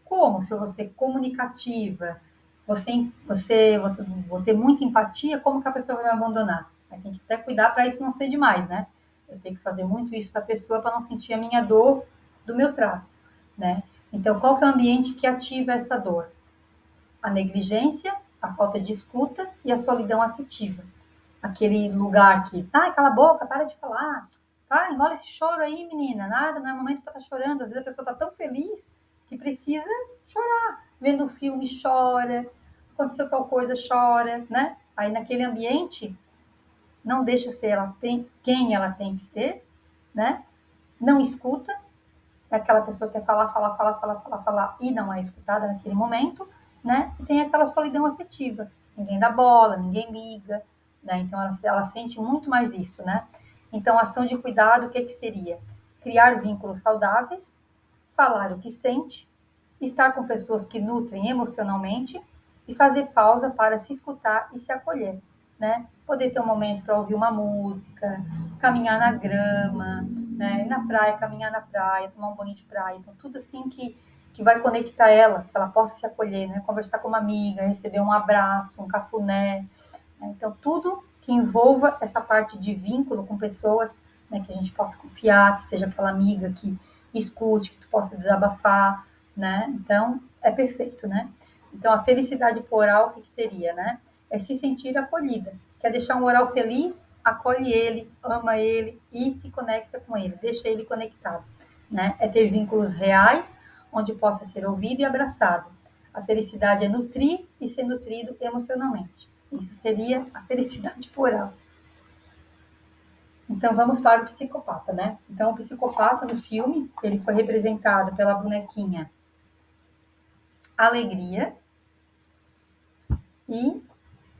como se eu vou ser comunicativa, vou ter muita empatia, como que a pessoa vai me abandonar? Aí tem que até cuidar para isso não ser demais, né? Eu tenho que fazer muito isso para a pessoa para não sentir a minha dor do meu traço, né? Então, qual que é o ambiente que ativa essa dor? A negligência, a falta de escuta e a solidão afetiva. Aquele lugar que, cala a boca, para de falar, engole esse choro aí, menina, nada, não é momento para estar chorando. Às vezes a pessoa está tão feliz que precisa chorar. Vendo um filme, chora, aconteceu tal coisa, chora, né? Aí naquele ambiente, não deixa ser quem ela tem que ser, né? Não escuta, é aquela pessoa que quer falar, falar, falar, falar, falar, falar e não é escutada naquele momento, né? E tem aquela solidão afetiva. Ninguém dá bola, ninguém liga, né? Então ela sente muito mais isso, né? Então, ação de cuidado, o que seria? Criar vínculos saudáveis, falar o que sente, estar com pessoas que nutrem emocionalmente e fazer pausa para se escutar e se acolher, né? Poder ter um momento para ouvir uma música, caminhar na grama, né? Ir na praia, caminhar na praia, tomar um banho de praia. Então, tudo assim que vai conectar ela, que ela possa se acolher, né? Conversar com uma amiga, receber um abraço, um cafuné. Né? Então, tudo que envolva essa parte de vínculo com pessoas, né, que a gente possa confiar, que seja aquela amiga que escute, que tu possa desabafar, né? Então, é perfeito, né? Então, a felicidade por oral, o que seria, né? É se sentir acolhida. Quer deixar um oral feliz? Acolhe ele, ama ele e se conecta com ele, deixa ele conectado, né? É ter vínculos reais, onde possa ser ouvido e abraçado. A felicidade é nutrir e ser nutrido emocionalmente. Isso seria a felicidade por oral. Então vamos para o psicopata, né? Então o psicopata no filme, ele foi representado pela bonequinha Alegria e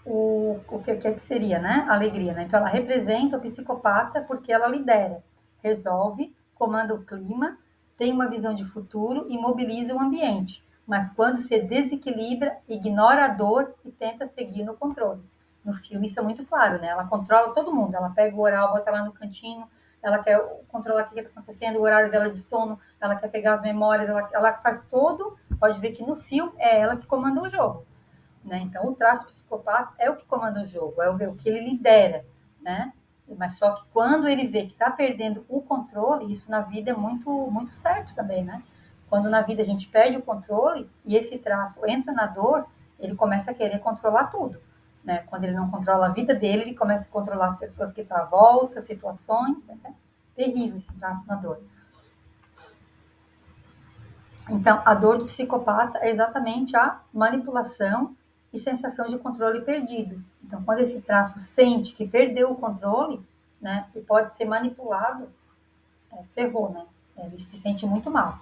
o que seria, né? Alegria, né? Então ela representa o psicopata porque ela lidera, resolve, comanda o clima, tem uma visão de futuro e mobiliza o ambiente. Mas quando se desequilibra, ignora a dor e tenta seguir no controle. No filme isso é muito claro, né? Ela controla todo mundo, ela pega o oral, bota lá no cantinho, ela quer controlar o que está acontecendo, o horário dela de sono, ela quer pegar as memórias, ela faz todo. Pode ver que no filme é ela que comanda o jogo. Né? Então, o traço psicopata é o que comanda o jogo, é o que ele lidera, né? Mas só que quando ele vê que está perdendo o controle, isso na vida é muito, muito certo também, né? Quando na vida a gente perde o controle e esse traço entra na dor, ele começa a querer controlar tudo, né? Quando ele não controla a vida dele, ele começa a controlar as pessoas que estão à volta, situações, é terrível esse traço na dor. Então, a dor do psicopata é exatamente a manipulação e sensação de controle perdido. Então, quando esse traço sente que perdeu o controle, né, e pode ser manipulado, ferrou, né? Ele se sente muito mal.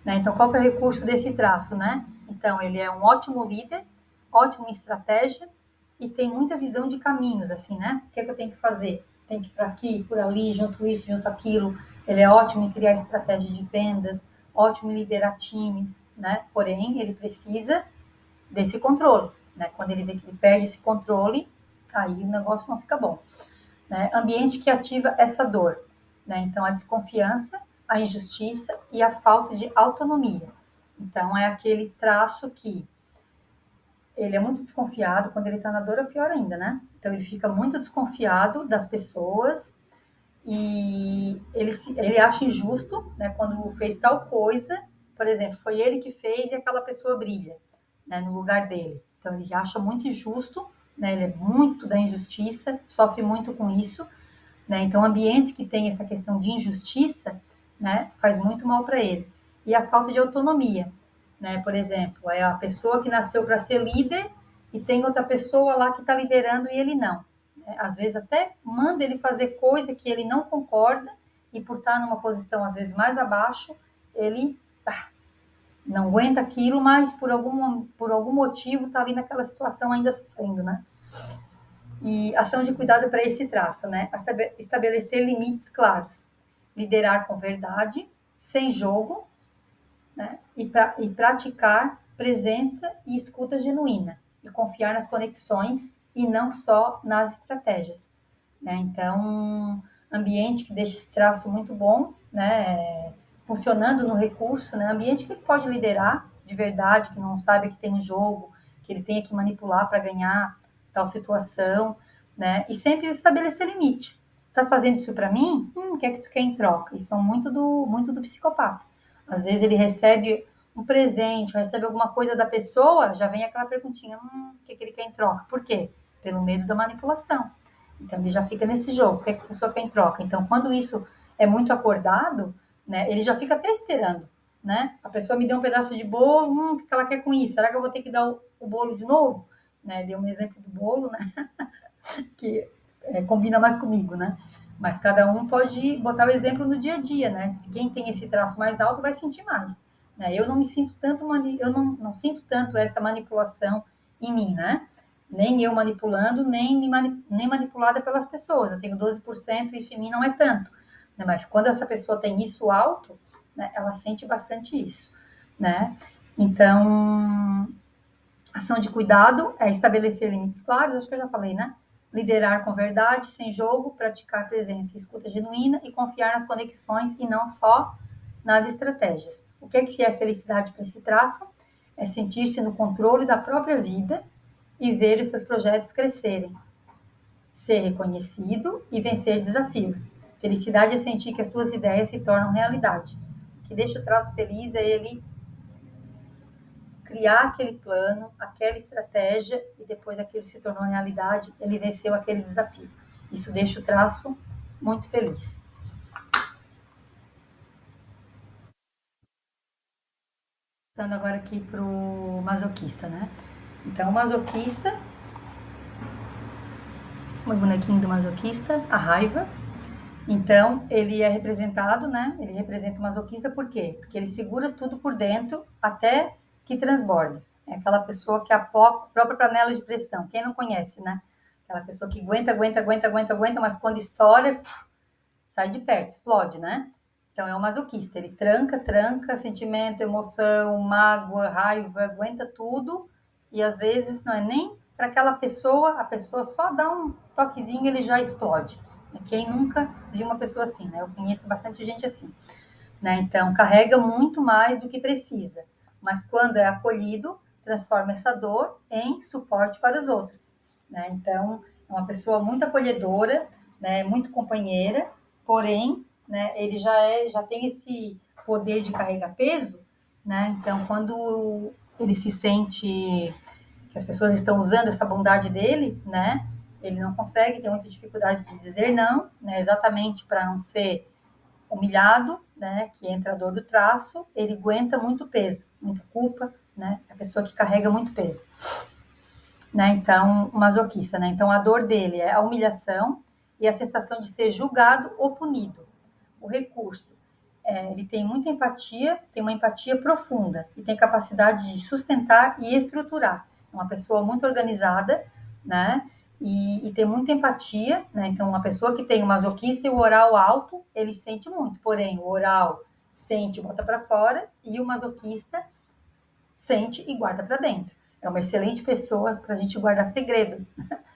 Né? Então, qual que é o recurso desse traço, né? Então, ele é um ótimo líder, ótimo em estratégia e tem muita visão de caminhos, assim, né? O que é que eu tenho que fazer? Tem que ir para aqui, por ali, junto isso, junto aquilo. Ele é ótimo em criar estratégia de vendas, ótimo em liderar times, né? Porém, ele precisa desse controle, né? Quando ele vê que ele perde esse controle, aí o negócio não fica bom. Né? Ambiente que ativa essa dor, né? Então, a desconfiança, a injustiça e a falta de autonomia. Então, é aquele traço que ele é muito desconfiado, quando ele está na dor é pior ainda, né? Então, ele fica muito desconfiado das pessoas e ele acha injusto, né? Quando fez tal coisa, por exemplo, foi ele que fez e aquela pessoa brilha, né? No lugar dele. Então, ele acha muito injusto, né? Ele é muito da injustiça, sofre muito com isso, né? Então, ambientes que têm essa questão de injustiça, né, faz muito mal para ele. E a falta de autonomia, né? Por exemplo, é a pessoa que nasceu para ser líder e tem outra pessoa lá que está liderando e ele não. Né? Às vezes até manda ele fazer coisa que ele não concorda e por estar numa posição às vezes mais abaixo, ele não aguenta aquilo, mas por algum motivo está ali naquela situação ainda sofrendo, né? E ação de cuidado para esse traço, né? Estabelecer limites claros, liderar com verdade, sem jogo, né? E praticar presença e escuta genuína, e confiar nas conexões e não só nas estratégias, né? Então, ambiente que deixa esse traço muito bom, né? Funcionando no recurso, né? Ambiente que ele pode liderar de verdade, que não sabe que tem um jogo, que ele tenha que manipular para ganhar tal situação, né? E sempre estabelecer limites. Estás fazendo isso para mim? O que é que tu quer em troca? Isso é muito do psicopata. Às vezes ele recebe um presente, recebe alguma coisa da pessoa, já vem aquela perguntinha, o que é que ele quer em troca? Por quê? Pelo medo da manipulação. Então ele já fica nesse jogo, o que é que a pessoa quer em troca? Então, quando isso é muito acordado, né, ele já fica até esperando, né? A pessoa me deu um pedaço de bolo, o que ela quer com isso? Será que eu vou ter que dar o bolo de novo? Né? Deu um exemplo do bolo, né? Que combina mais comigo, né? Mas cada um pode botar o exemplo no dia a dia, né? Se quem tem esse traço mais alto vai sentir mais. Né? Eu não me sinto tanto, eu não sinto tanto essa manipulação em mim, né? Nem eu manipulando, nem manipulada pelas pessoas. Eu tenho 12%, isso em mim não é tanto. Né? Mas quando essa pessoa tem isso alto, né, ela sente bastante isso, né? Então, ação de cuidado é estabelecer limites claros, acho que eu já falei, né? Liderar com verdade, sem jogo, praticar presença e escuta genuína e confiar nas conexões e não só nas estratégias. O que é felicidade para esse traço? É sentir-se no controle da própria vida e ver os seus projetos crescerem, ser reconhecido e vencer desafios. Felicidade é sentir que as suas ideias se tornam realidade. O que deixa o traço feliz é ele criar aquele plano, aquela estratégia e depois aquilo se tornou realidade, ele venceu aquele desafio. Isso deixa o traço muito feliz. Passando agora aqui para o masoquista, né? Então, o masoquista, o bonequinho do masoquista, a raiva. Então, ele é representado, né? Ele representa o masoquista por quê? Porque ele segura tudo por dentro até que transborda. É aquela pessoa que é a própria panela de pressão. Quem não conhece, né? Aquela pessoa que aguenta, mas quando estoura, sai de perto, explode, né? Então é o masoquista. Ele tranca, sentimento, emoção, mágoa, raiva, aguenta tudo. E às vezes não é nem para aquela pessoa, a pessoa só dá um toquezinho e ele já explode. Quem nunca viu uma pessoa assim, né? Eu conheço bastante gente assim, né? Então carrega muito mais do que precisa, mas quando é acolhido, transforma essa dor em suporte para os outros, né? Então é uma pessoa muito acolhedora, né? Muito companheira, porém, né? Ele já tem esse poder de carregar peso, né? Então quando ele se sente que as pessoas estão usando essa bondade dele, né? Ele não consegue, tem muita dificuldade de dizer não, né? Exatamente para não ser humilhado, né, que entra a dor do traço, ele aguenta muito peso, muita culpa, né, a pessoa que carrega muito peso, né, então, o masoquista, né, então a dor dele é a humilhação e a sensação de ser julgado ou punido. O recurso, ele tem muita empatia, tem uma empatia profunda e tem capacidade de sustentar e estruturar. É uma pessoa muito organizada, né? E tem muita empatia, né? Então, uma pessoa que tem o masoquista e o oral alto, ele sente muito, porém, o oral sente e bota para fora, e o masoquista sente e guarda para dentro. É uma excelente pessoa para a gente guardar segredo.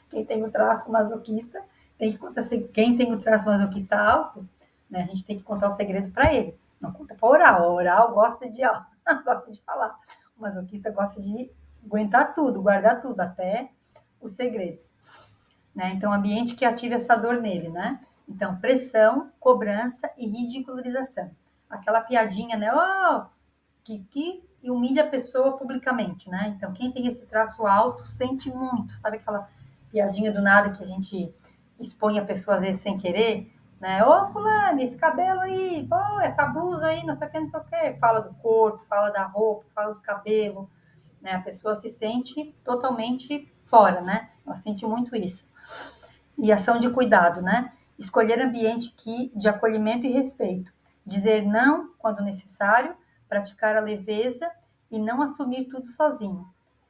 Quem tem o traço masoquista tem que contar. Quem tem o traço masoquista alto, né, a gente tem que contar o segredo para ele. Não conta para oral. O oral gosta de gosta de falar. O masoquista gosta de aguentar tudo, guardar tudo, até os segredos. Né? Então, ambiente que ative essa dor nele, né? Então, pressão, cobrança e ridicularização. Aquela piadinha, né? Oh, que humilha a pessoa publicamente, né? Então, quem tem esse traço alto sente muito, sabe aquela piadinha do nada que a gente expõe a pessoa às vezes sem querer, né? Ô, fulano, esse cabelo aí, pô, essa blusa aí, não sei o que, não sei o que. Fala do corpo, fala da roupa, fala do cabelo, né? A pessoa se sente totalmente fora, né? Ela sente muito isso. E ação de cuidado, né? Escolher ambiente de acolhimento e respeito. Dizer não quando necessário, praticar a leveza e não assumir tudo sozinho.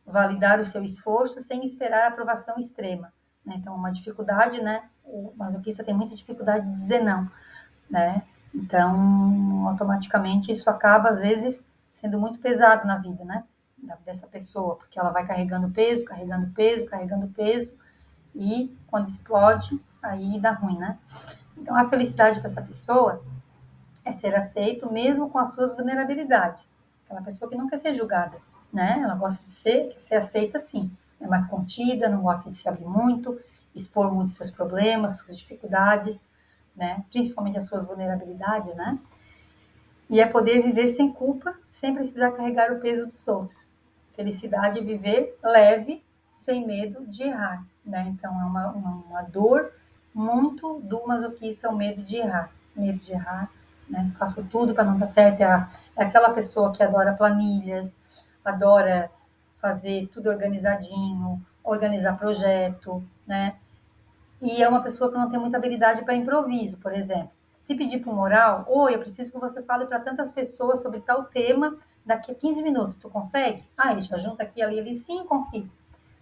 Validar o seu esforço sem esperar a aprovação extrema. Né? Então, uma dificuldade, né? O masoquista tem muita dificuldade de dizer não, né? Então, automaticamente, isso acaba, às vezes, sendo muito pesado na vida, né? Dessa pessoa, porque ela vai carregando peso, carregando peso, carregando peso, e quando explode, aí dá ruim, né? Então, a felicidade para essa pessoa é ser aceito mesmo com as suas vulnerabilidades. Aquela pessoa que não quer ser julgada, né? Ela gosta de quer ser aceita sim. É mais contida, não gosta de se abrir muito, expor muito seus problemas, suas dificuldades, né? Principalmente as suas vulnerabilidades, né? E é poder viver sem culpa, sem precisar carregar o peso dos outros. Felicidade é viver leve, sem medo de errar, né? Então é uma dor muito do masoquista, o medo de errar. Medo de errar, né? Faço tudo para não dar certo. É aquela pessoa que adora planilhas, adora fazer tudo organizadinho, organizar projeto, né? E é uma pessoa que não tem muita habilidade para improviso, por exemplo. Se pedir para um oral, oi, eu preciso que você fale para tantas pessoas sobre tal tema daqui a 15 minutos, tu consegue? Ah, ele já junta aqui, ali, ele, sim, consigo.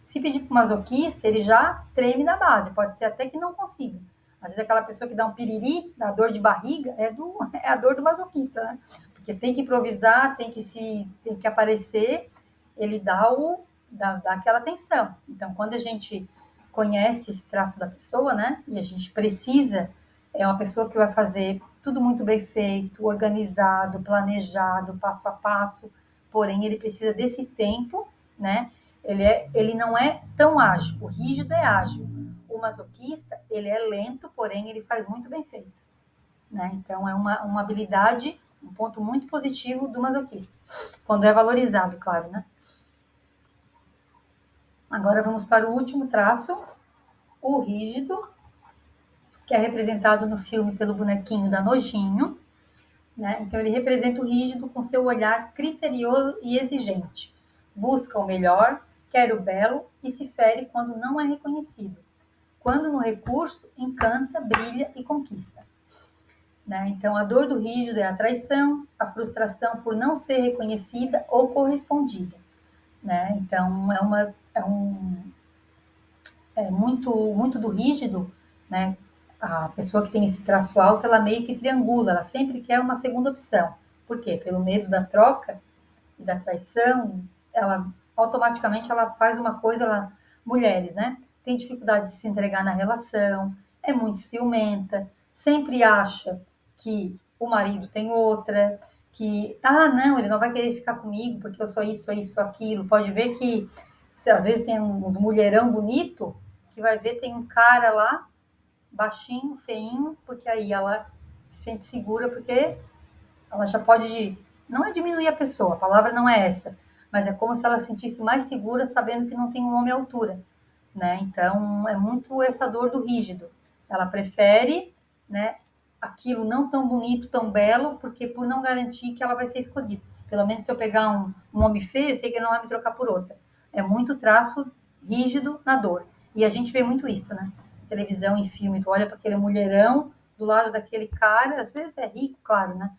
Se pedir para o masoquista, ele já treme na base, pode ser até que não consiga. Às vezes aquela pessoa que dá um piriri, dá dor de barriga, é a dor do masoquista, né? Porque tem que improvisar, tem que aparecer, ele dá aquela tensão. Então, quando a gente conhece esse traço da pessoa, né? E a gente precisa, é uma pessoa que vai fazer tudo muito bem feito, organizado, planejado, passo a passo, porém ele precisa desse tempo, né? Ele não é tão ágil, o rígido é ágil. O masoquista, ele é lento, porém ele faz muito bem feito, né? Então é uma habilidade, um ponto muito positivo do masoquista, quando é valorizado, claro, né? Agora vamos para o último traço, o rígido, que é representado no filme pelo bonequinho da Nojinho, né? Então ele representa o rígido com seu olhar criterioso e exigente. Busca o melhor, quer o belo e se fere quando não é reconhecido. Quando no recurso, encanta, brilha e conquista. Né? Então a dor do rígido é a traição, a frustração por não ser reconhecida ou correspondida. Né? Então é muito do rígido, né? A pessoa que tem esse traço alto, ela meio que triangula, ela sempre quer uma segunda opção. Por quê? Pelo medo da troca e da traição, ela automaticamente ela faz uma coisa, mulheres, né? Tem dificuldade de se entregar na relação, é muito ciumenta, sempre acha que o marido tem outra, que, não, ele não vai querer ficar comigo porque eu sou isso, aquilo. Pode ver que, às vezes, tem uns mulherão bonito, que vai ver, tem um cara lá, baixinho, feinho, porque aí ela se sente segura, porque ela já pode, não é diminuir a pessoa, a palavra não é essa, mas é como se ela se sentisse mais segura sabendo que não tem um homem à altura, né? Então, é muito essa dor do rígido. Ela prefere, né, aquilo não tão bonito, tão belo, porque por não garantir que ela vai ser escolhida. Pelo menos se eu pegar um homem feio, eu sei que ele não vai me trocar por outra. É muito traço rígido na dor. E a gente vê muito isso, né? Televisão, em filme, tu olha para aquele mulherão do lado daquele cara, às vezes é rico, claro, né?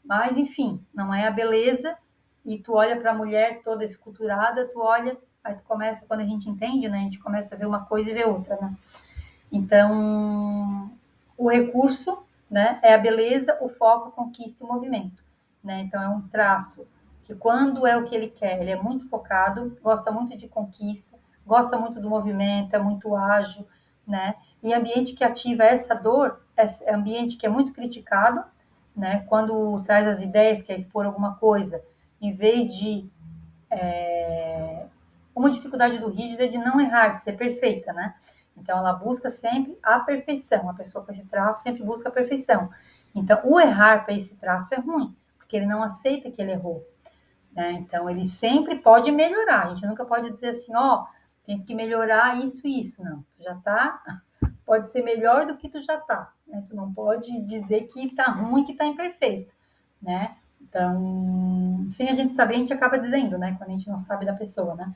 Mas, enfim, não é a beleza. E tu olha para a mulher toda esculturada, tu olha, aí tu começa, quando a gente entende, né? A gente começa a ver uma coisa e ver outra, né? Então, o recurso, né, é a beleza, o foco, a conquista e o movimento, né? Então, é um traço que, quando é o que ele quer, ele é muito focado, gosta muito de conquista, gosta muito do movimento, é muito ágil, né? E ambiente que ativa essa dor, é ambiente que é muito criticado, né? Quando traz as ideias, quer expor alguma coisa, em vez de uma dificuldade do rígido é de não errar, de ser perfeita, né? Então, ela busca sempre a perfeição. A pessoa com esse traço sempre busca a perfeição. Então, o errar para esse traço é ruim, porque ele não aceita que ele errou, né? Então, ele sempre pode melhorar. A gente nunca pode dizer assim, ó, tem que melhorar isso e isso. Não, tu já tá, pode ser melhor do que tu já tá, né? Tu não pode dizer que tá ruim, que tá imperfeito, né? Então, sem a gente saber, a gente acaba dizendo, né? Quando a gente não sabe da pessoa, né?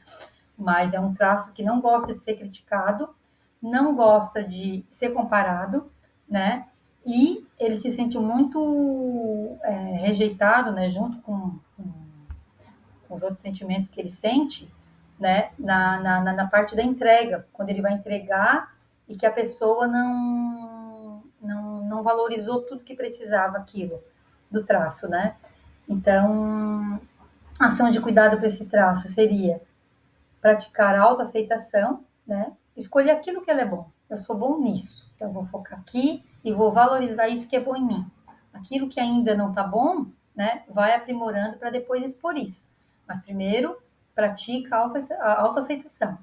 Mas é um traço que não gosta de ser criticado, não gosta de ser comparado, né? E ele se sente muito rejeitado, né? Junto com os outros sentimentos que ele sente, né? Na parte da entrega, quando ele vai entregar e que a pessoa não valorizou tudo que precisava aquilo do traço, né? Então, a ação de cuidado para esse traço seria praticar a autoaceitação, né? Escolher aquilo que ela é bom. Eu sou bom nisso, então eu vou focar aqui e vou valorizar isso que é bom em mim. Aquilo que ainda não tá bom, né? Vai aprimorando para depois expor isso. Mas primeiro, pratica a autoaceitação.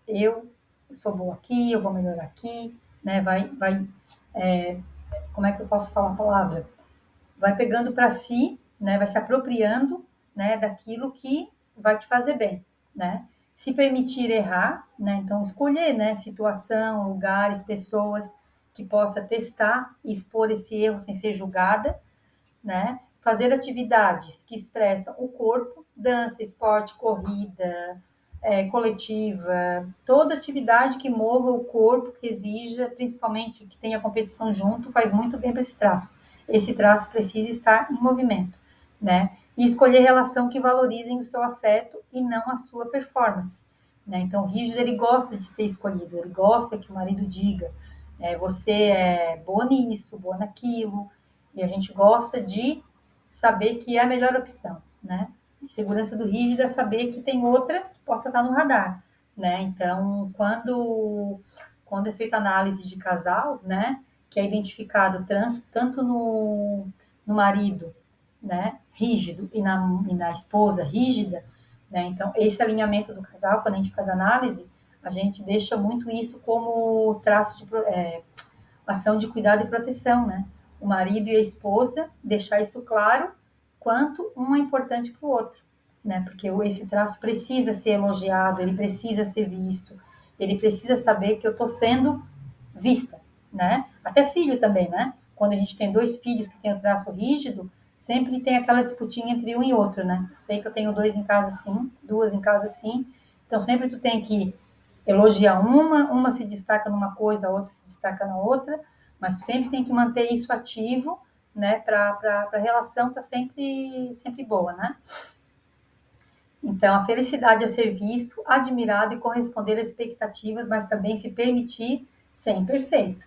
Eu sou boa aqui, eu vou melhorar aqui, né? Como é que eu posso falar a palavra? Vai pegando para si, né? Vai se apropriando, né? Daquilo que vai te fazer bem, né? Se permitir errar, né? Então escolher, né? Situação, lugares, pessoas que possa testar e expor esse erro sem ser julgada, né? Fazer atividades que expressam o corpo, dança, esporte, corrida, coletiva, toda atividade que mova o corpo, que exija, principalmente que tenha competição junto, faz muito bem para esse traço. Esse traço precisa estar em movimento, né? E escolher relação que valorizem o seu afeto e não a sua performance, né? Então, o rígido, ele gosta de ser escolhido, ele gosta que o marido diga, você é boa nisso, boa naquilo, e a gente gosta de saber que é a melhor opção, né? A segurança do rígido é saber que tem outra que possa estar no radar, né? Então, quando é feita análise de casal, né, que é identificado tanto no marido, né, rígido e na esposa rígida, né? Então, esse alinhamento do casal, quando a gente faz análise, a gente deixa muito isso como traço de ação de cuidado e proteção, né? O marido e a esposa deixar isso claro quanto um é importante para o outro, né? Porque esse traço precisa ser elogiado, ele precisa ser visto, ele precisa saber que eu estou sendo vista, né? Até filho também, né? Quando a gente tem dois filhos que têm o traço rígido, sempre tem aquela disputinha entre um e outro, né? Sei que eu tenho dois em casa sim, duas em casa sim, então sempre tu tem que elogiar uma se destaca numa coisa, a outra se destaca na outra, mas sempre tem que manter isso ativo, né, para a relação estar sempre boa, né? Então, a felicidade é ser visto, admirado e corresponder às expectativas, mas também se permitir ser imperfeito,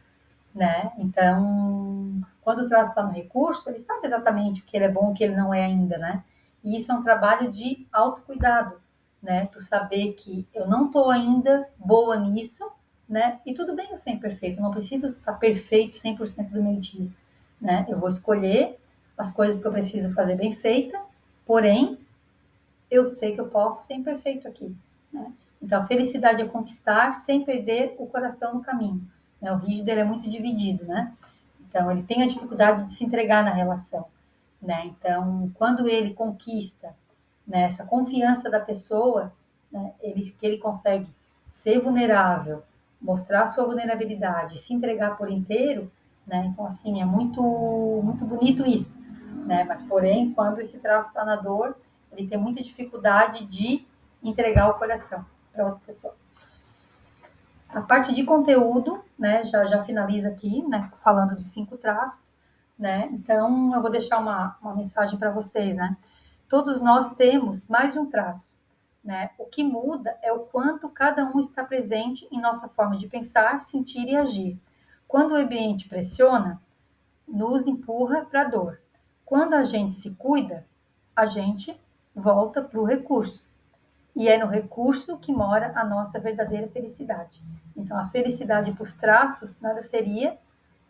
né? Então, quando o traço está no recurso, ele sabe exatamente o que ele é bom, o que ele não é ainda, né? E isso é um trabalho de autocuidado, né? Tu saber que eu não estou ainda boa nisso, né? E tudo bem eu ser imperfeito, eu não preciso estar perfeito 100% do meu dia, né? Eu vou escolher as coisas que eu preciso fazer bem feita, porém, eu sei que eu posso ser imperfeito aqui, né? Então, a felicidade é conquistar sem perder o coração no caminho, né? O rígido ele é muito dividido, né? Então, ele tem a dificuldade de se entregar na relação, né? Então, quando ele conquista, né, essa confiança da pessoa, né, que ele consegue ser vulnerável, mostrar sua vulnerabilidade, se entregar por inteiro, né? Então, assim, é muito, muito bonito isso, né? Mas, porém, quando esse traço está na dor, ele tem muita dificuldade de entregar o coração para outra pessoa. A parte de conteúdo, né, já finaliza aqui, né, falando dos 5 traços, né? Então, eu vou deixar uma mensagem para vocês, né? Todos nós temos mais de um traço, né? O que muda é o quanto cada um está presente em nossa forma de pensar, sentir e agir. Quando o ambiente pressiona, nos empurra para a dor. Quando a gente se cuida, a gente volta para o recurso. E é no recurso que mora a nossa verdadeira felicidade. Então, a felicidade para os traços nada seria,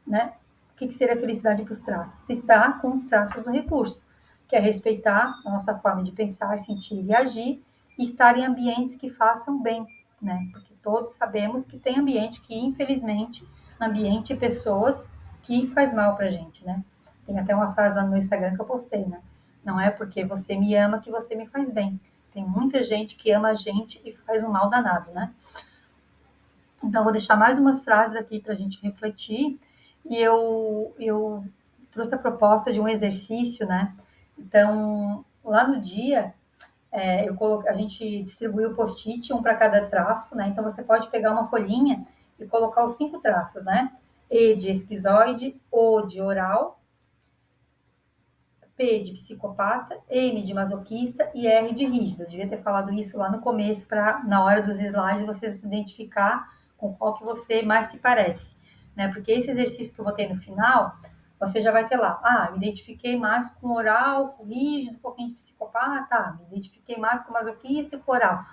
né? O que seria a felicidade para os traços? Estar com os traços do recurso, que é respeitar a nossa forma de pensar, sentir e agir, e estar em ambientes que façam bem, né? Porque todos sabemos que tem ambiente que, infelizmente, ambiente e pessoas que faz mal para a gente, né? Tem até uma frase lá no meu Instagram que eu postei, né? Não é porque você me ama que você me faz bem. Tem muita gente que ama a gente e faz um mal danado, né? Então, vou deixar mais umas frases aqui para a gente refletir. E eu trouxe a proposta de um exercício, né? Então, lá no dia, a gente distribuiu o post-it, um para cada traço, né? Então, você pode pegar uma folhinha e colocar os 5 traços, né? E de esquizoide, O de oral, P de psicopata, M de masoquista e R de rígido. Eu devia ter falado isso lá no começo, para na hora dos slides você se identificar com qual que você mais se parece, né? Porque esse exercício que eu botei no final, você já vai ter lá, me identifiquei mais com oral, com rígido, um pouquinho de psicopata, me identifiquei mais com masoquista e com oral.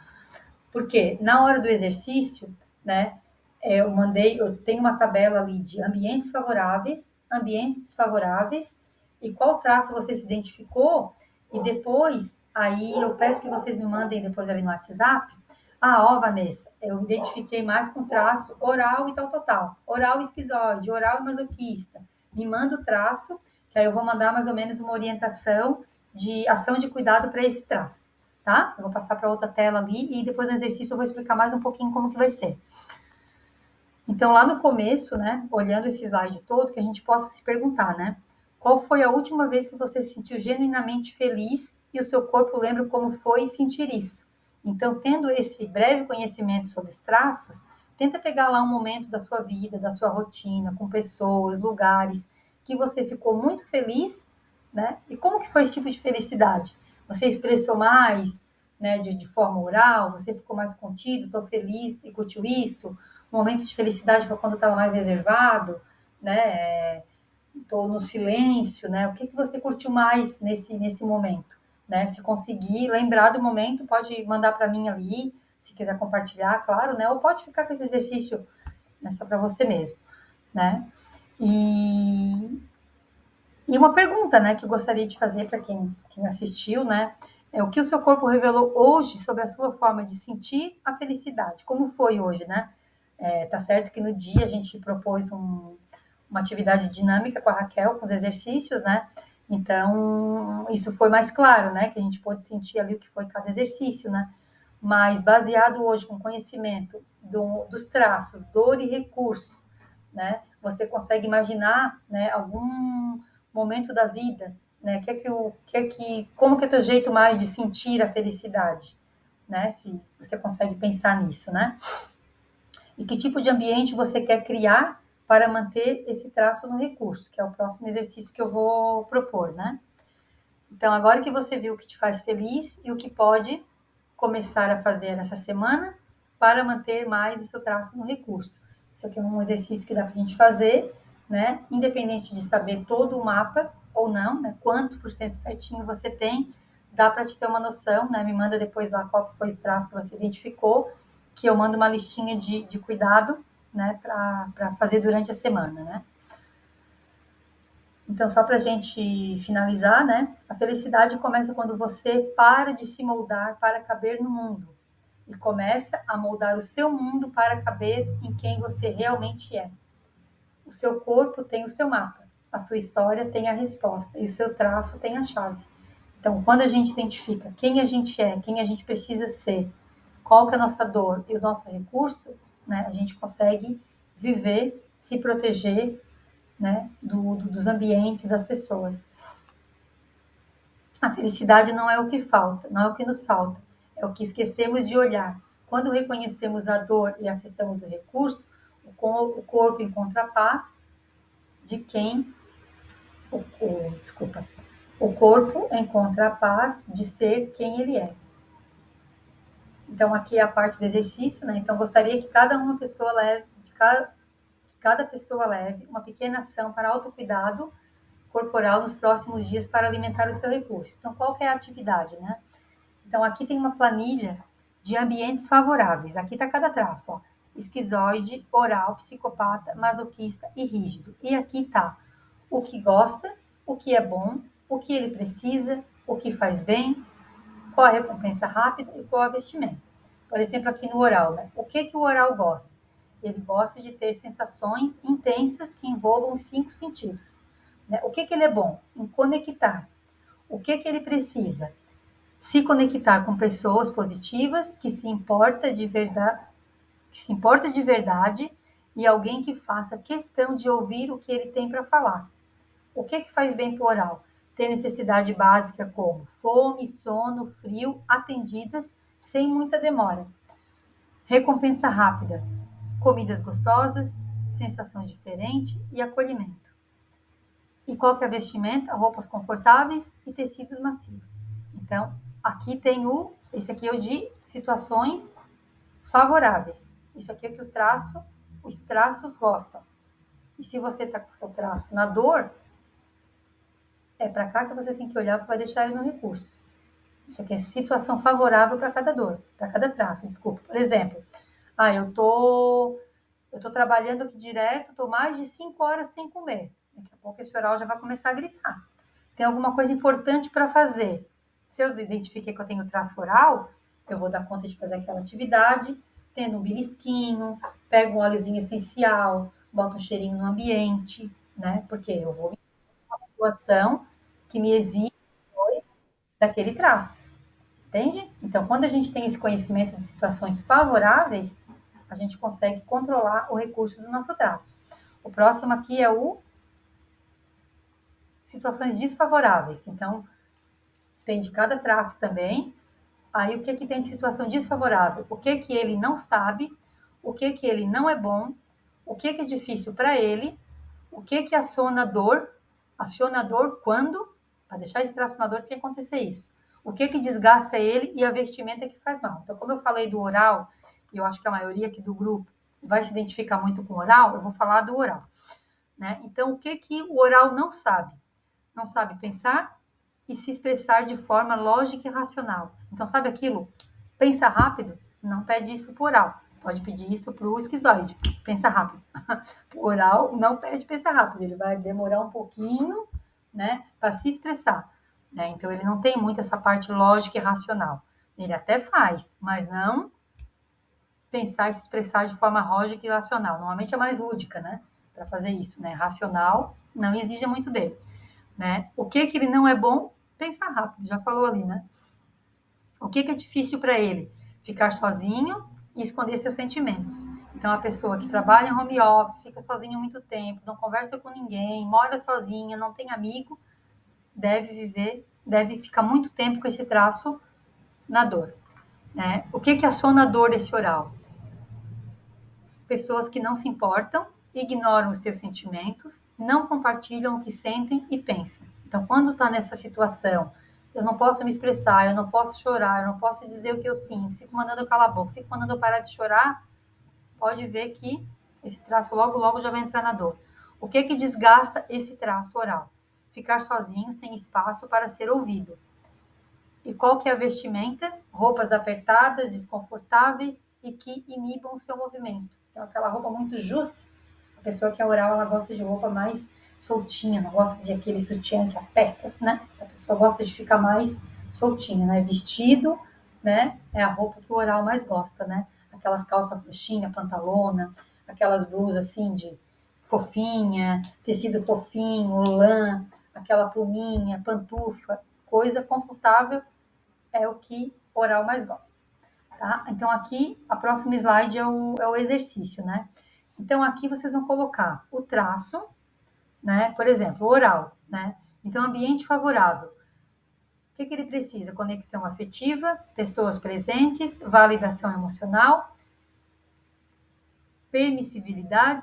Porque na hora do exercício, né, eu tenho uma tabela ali de ambientes favoráveis, ambientes desfavoráveis, e qual traço você se identificou, e depois, aí eu peço que vocês me mandem depois ali no WhatsApp, Vanessa, eu me identifiquei mais com traço oral e tal. Oral esquizoide, oral masoquista. Me manda o traço, que aí eu vou mandar mais ou menos uma orientação de ação de cuidado para esse traço, tá? Eu vou passar para outra tela ali e depois no exercício eu vou explicar mais um pouquinho como que vai ser. Então, lá no começo, né, olhando esse slide todo, que a gente possa se perguntar, né, qual foi a última vez que você se sentiu genuinamente feliz e o seu corpo lembra como foi sentir isso? Então, tendo esse breve conhecimento sobre os traços, tenta pegar lá um momento da sua vida, da sua rotina, com pessoas, lugares, que você ficou muito feliz, né? E como que foi esse tipo de felicidade? Você expressou mais, né, de forma oral? Você ficou mais contido, estou feliz e curtiu isso? O momento de felicidade foi quando estava mais reservado, né? Estou no silêncio, né? O que você curtiu mais nesse momento, né? Se conseguir lembrar do momento, pode mandar para mim ali, se quiser compartilhar, claro, né? Ou pode ficar com esse exercício, né, só para você mesmo, né? E, e uma pergunta, né, que eu gostaria de fazer para quem assistiu, né? É o que o seu corpo revelou hoje sobre a sua forma de sentir a felicidade? Como foi hoje, né? Tá certo que no dia a gente propôs uma atividade dinâmica com a Raquel, com os exercícios, né? Então, isso foi mais claro, né? Que a gente pôde sentir ali o que foi cada exercício, né? Mas baseado hoje com conhecimento dos traços, dor e recurso, né? Você consegue imaginar, né, algum momento da vida, né? Como que é o teu jeito mais de sentir a felicidade, né? Se você consegue pensar nisso, né? E que tipo de ambiente você quer criar para manter esse traço no recurso, que é o próximo exercício que eu vou propor, né? Então, agora que você viu o que te faz feliz e o que pode começar a fazer nessa semana para manter mais o seu traço no recurso. Isso aqui é um exercício que dá para a gente fazer, né? Independente de saber todo o mapa ou não, né? Quanto por cento certinho você tem, dá para te ter uma noção, né? Me manda depois lá qual foi o traço que você identificou, que eu mando uma listinha de cuidado, né? Para fazer durante a semana, né? Então, só para a gente finalizar, né? A felicidade começa quando você para de se moldar para caber no mundo e começa a moldar o seu mundo para caber em quem você realmente é. O seu corpo tem o seu mapa, a sua história tem a resposta e o seu traço tem a chave. Então, quando a gente identifica quem a gente é, quem a gente precisa ser, qual que é a nossa dor e o nosso recurso, né, a gente consegue viver, se proteger né, dos ambientes, das pessoas. A felicidade não é o que falta, não é o que nos falta, é o que esquecemos de olhar. Quando reconhecemos a dor e acessamos o recurso, o corpo encontra a paz de quem, desculpa, o corpo encontra a paz de ser quem ele é. Então aqui é a parte do exercício, né? Então gostaria que cada pessoa leve uma pequena ação para autocuidado corporal nos próximos dias para alimentar o seu recurso. Então qual que é a atividade, né? Então, aqui tem uma planilha de ambientes favoráveis. Aqui está cada traço, ó. Esquizoide, oral, psicopata, masoquista e rígido. E aqui está o que gosta, o que é bom, o que ele precisa, o que faz bem, qual a recompensa rápida e qual a vestimenta. Por exemplo, aqui no oral, né? O que o oral gosta? Ele gosta de ter sensações intensas que envolvam os 5 sentidos. Né? O que ele é bom? Em conectar. O que ele precisa? Se conectar com pessoas positivas que se importa de verdade e alguém que faça questão de ouvir o que ele tem para falar. O que faz bem para o oral? Ter necessidade básica como fome, sono, frio, atendidas sem muita demora. Recompensa rápida, comidas gostosas, sensação diferente e acolhimento. E qual que é a vestimenta? Roupas confortáveis e tecidos macios. Então, aqui tem esse aqui é o de situações favoráveis. Isso aqui é que os traços gostam. E se você está com o seu traço na dor, é para cá que você tem que olhar para deixar ele no recurso. Isso aqui é situação favorável para cada dor, para cada traço, desculpa. Por exemplo, eu tô trabalhando aqui direto, tô mais de 5 horas sem comer. Daqui a pouco esse oral já vai começar a gritar. Tem alguma coisa importante para fazer. Se eu identifiquei que eu tenho traço oral, eu vou dar conta de fazer aquela atividade, tendo um belisquinho, pego um óleozinho essencial, boto um cheirinho no ambiente, né? Porque eu vou em uma situação que me exige depois daquele traço. Entende? Então, quando a gente tem esse conhecimento de situações favoráveis, a gente consegue controlar o recurso do nosso traço. O próximo aqui é o situações desfavoráveis. Então, tem de cada traço também. Aí, o que tem de situação desfavorável? O que ele não sabe, o que ele não é bom, o que é difícil para ele, o que aciona dor quando, para deixar esse traço na dor, tem que acontecer isso. O que desgasta ele e a vestimenta que faz mal. Então, como eu falei do oral, e eu acho que a maioria aqui do grupo vai se identificar muito com o oral, eu vou falar do oral. Né? Então, o que o oral não sabe? Não sabe pensar e se expressar de forma lógica e racional. Então, sabe aquilo? Pensa rápido? Não pede isso para o oral. Pode pedir isso para o esquizoide. Pensa rápido. O oral não pede pensa rápido. Ele vai demorar um pouquinho, né, para se expressar. Né? Então, ele não tem muito essa parte lógica e racional. Ele até faz, mas não pensar e se expressar de forma lógica e racional. Normalmente é mais lúdica, né? Para fazer isso, né? Racional não exige muito dele. Né? O que ele não é bom? Pensar rápido, já falou ali, né? O que é difícil para ele? Ficar sozinho e esconder seus sentimentos. Então, a pessoa que trabalha em home office, fica sozinha há muito tempo, não conversa com ninguém, mora sozinha, não tem amigo, deve ficar muito tempo com esse traço na dor. Né? O que aciona a dor desse oral? Pessoas que não se importam, ignoram os seus sentimentos, não compartilham o que sentem e pensam. Então, quando está nessa situação, eu não posso me expressar, eu não posso chorar, eu não posso dizer o que eu sinto, fico mandando eu calar a boca, fico mandando eu parar de chorar, pode ver que esse traço logo, logo já vai entrar na dor. O que desgasta esse traço oral? Ficar sozinho, sem espaço para ser ouvido. E qual que é a vestimenta? Roupas apertadas, desconfortáveis e que inibam o seu movimento. Então, aquela roupa muito justa. A pessoa que é oral, ela gosta de roupa mais soltinha, não gosta de aquele sutiã que aperta, né? A pessoa gosta de ficar mais soltinha, né? Vestido, né? É a roupa que o oral mais gosta, né? Aquelas calças frouxinhas, pantalona, aquelas blusas assim de fofinha, tecido fofinho, lã, aquela pluminha, pantufa, coisa confortável é o que o oral mais gosta. Tá? Então, aqui, a próxima slide é o exercício, né? Então, aqui vocês vão colocar o traço, né? Por exemplo, o oral, né? Então, ambiente favorável. O que ele precisa? Conexão afetiva, pessoas presentes, validação emocional, permissibilidade,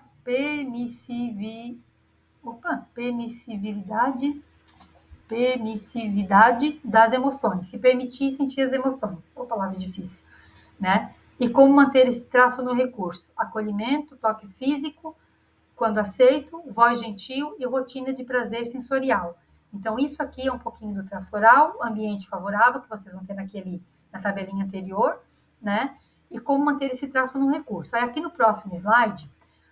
permissividade das emoções, se permitir sentir as emoções. Uma palavra difícil, né? E como manter esse traço no recurso? Acolhimento, toque físico, quando aceito, voz gentil e rotina de prazer sensorial. Então, isso aqui é um pouquinho do traço oral, ambiente favorável, que vocês vão ter na tabelinha anterior, né? E como manter esse traço no recurso. Aí, aqui no próximo slide,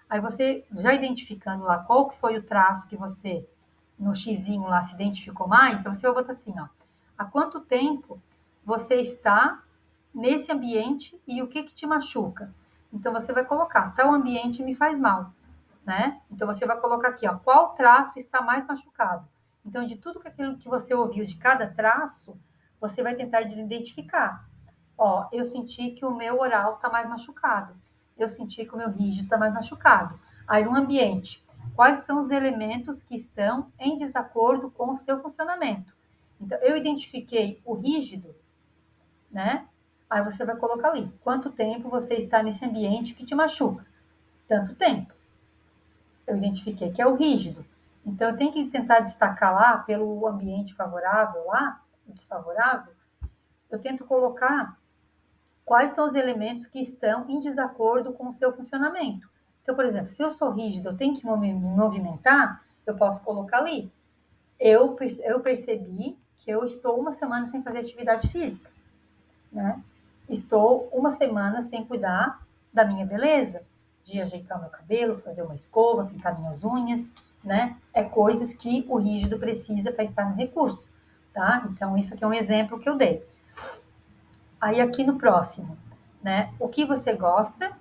aí você, já identificando lá qual que foi o traço que você, no xizinho lá, se identificou mais, você vai botar assim, ó. Há quanto tempo você está nesse ambiente e o que te machuca? Então, você vai colocar, tal ambiente me faz mal, né? Então, você vai colocar aqui, ó, qual traço está mais machucado. Então, de tudo aquilo que você ouviu de cada traço, você vai tentar identificar. Ó, eu senti que o meu oral está mais machucado. Eu senti que o meu rígido está mais machucado. Aí, no ambiente, quais são os elementos que estão em desacordo com o seu funcionamento? Então, eu identifiquei o rígido, né? Aí você vai colocar ali, quanto tempo você está nesse ambiente que te machuca? Tanto tempo. Eu identifiquei que é o rígido. Então, eu tenho que tentar destacar lá, pelo ambiente favorável lá, desfavorável, eu tento colocar quais são os elementos que estão em desacordo com o seu funcionamento. Então, por exemplo, se eu sou rígido, eu tenho que me movimentar, eu posso colocar ali. Eu percebi que eu estou uma semana sem fazer atividade física, né? Estou uma semana sem cuidar da minha beleza, de ajeitar o meu cabelo, fazer uma escova, pintar minhas unhas, né? É coisas que o rígido precisa para estar no recurso, tá? Então, isso aqui é um exemplo que eu dei. Aí, aqui no próximo, né? O que você gosta,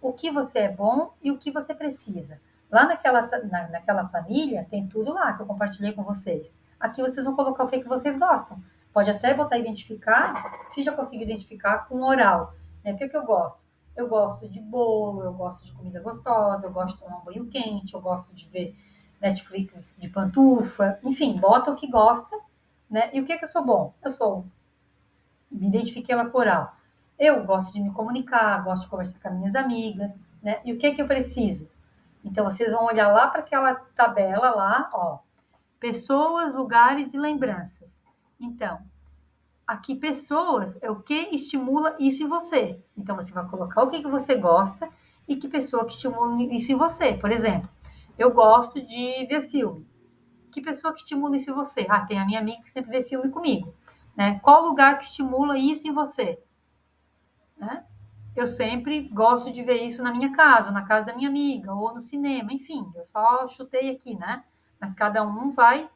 o que você é bom e o que você precisa. Lá naquela planilha, tem tudo lá que eu compartilhei com vocês. Aqui vocês vão colocar o que vocês gostam. Pode até botar identificar, se já conseguir identificar, com oral. Né? O que eu gosto? Eu gosto de bolo, eu gosto de comida gostosa, eu gosto de tomar um banho quente, eu gosto de ver Netflix de pantufa. Enfim, bota o que gosta, né? E o que eu sou bom? Me identifiquei ela com oral. Eu gosto de me comunicar, gosto de conversar com as minhas amigas, né? E o que eu preciso? Então, vocês vão olhar lá para aquela tabela lá, ó. Pessoas, lugares e lembranças. Então, aqui pessoas é o que estimula isso em você. Então, você vai colocar o que você gosta e que pessoa que estimula isso em você. Por exemplo, eu gosto de ver filme. Que pessoa que estimula isso em você? Ah, tem a minha amiga que sempre vê filme comigo. Né? Qual lugar que estimula isso em você? Né? Eu sempre gosto de ver isso na minha casa, na casa da minha amiga, ou no cinema, enfim, eu só chutei aqui, né? Mas cada um vai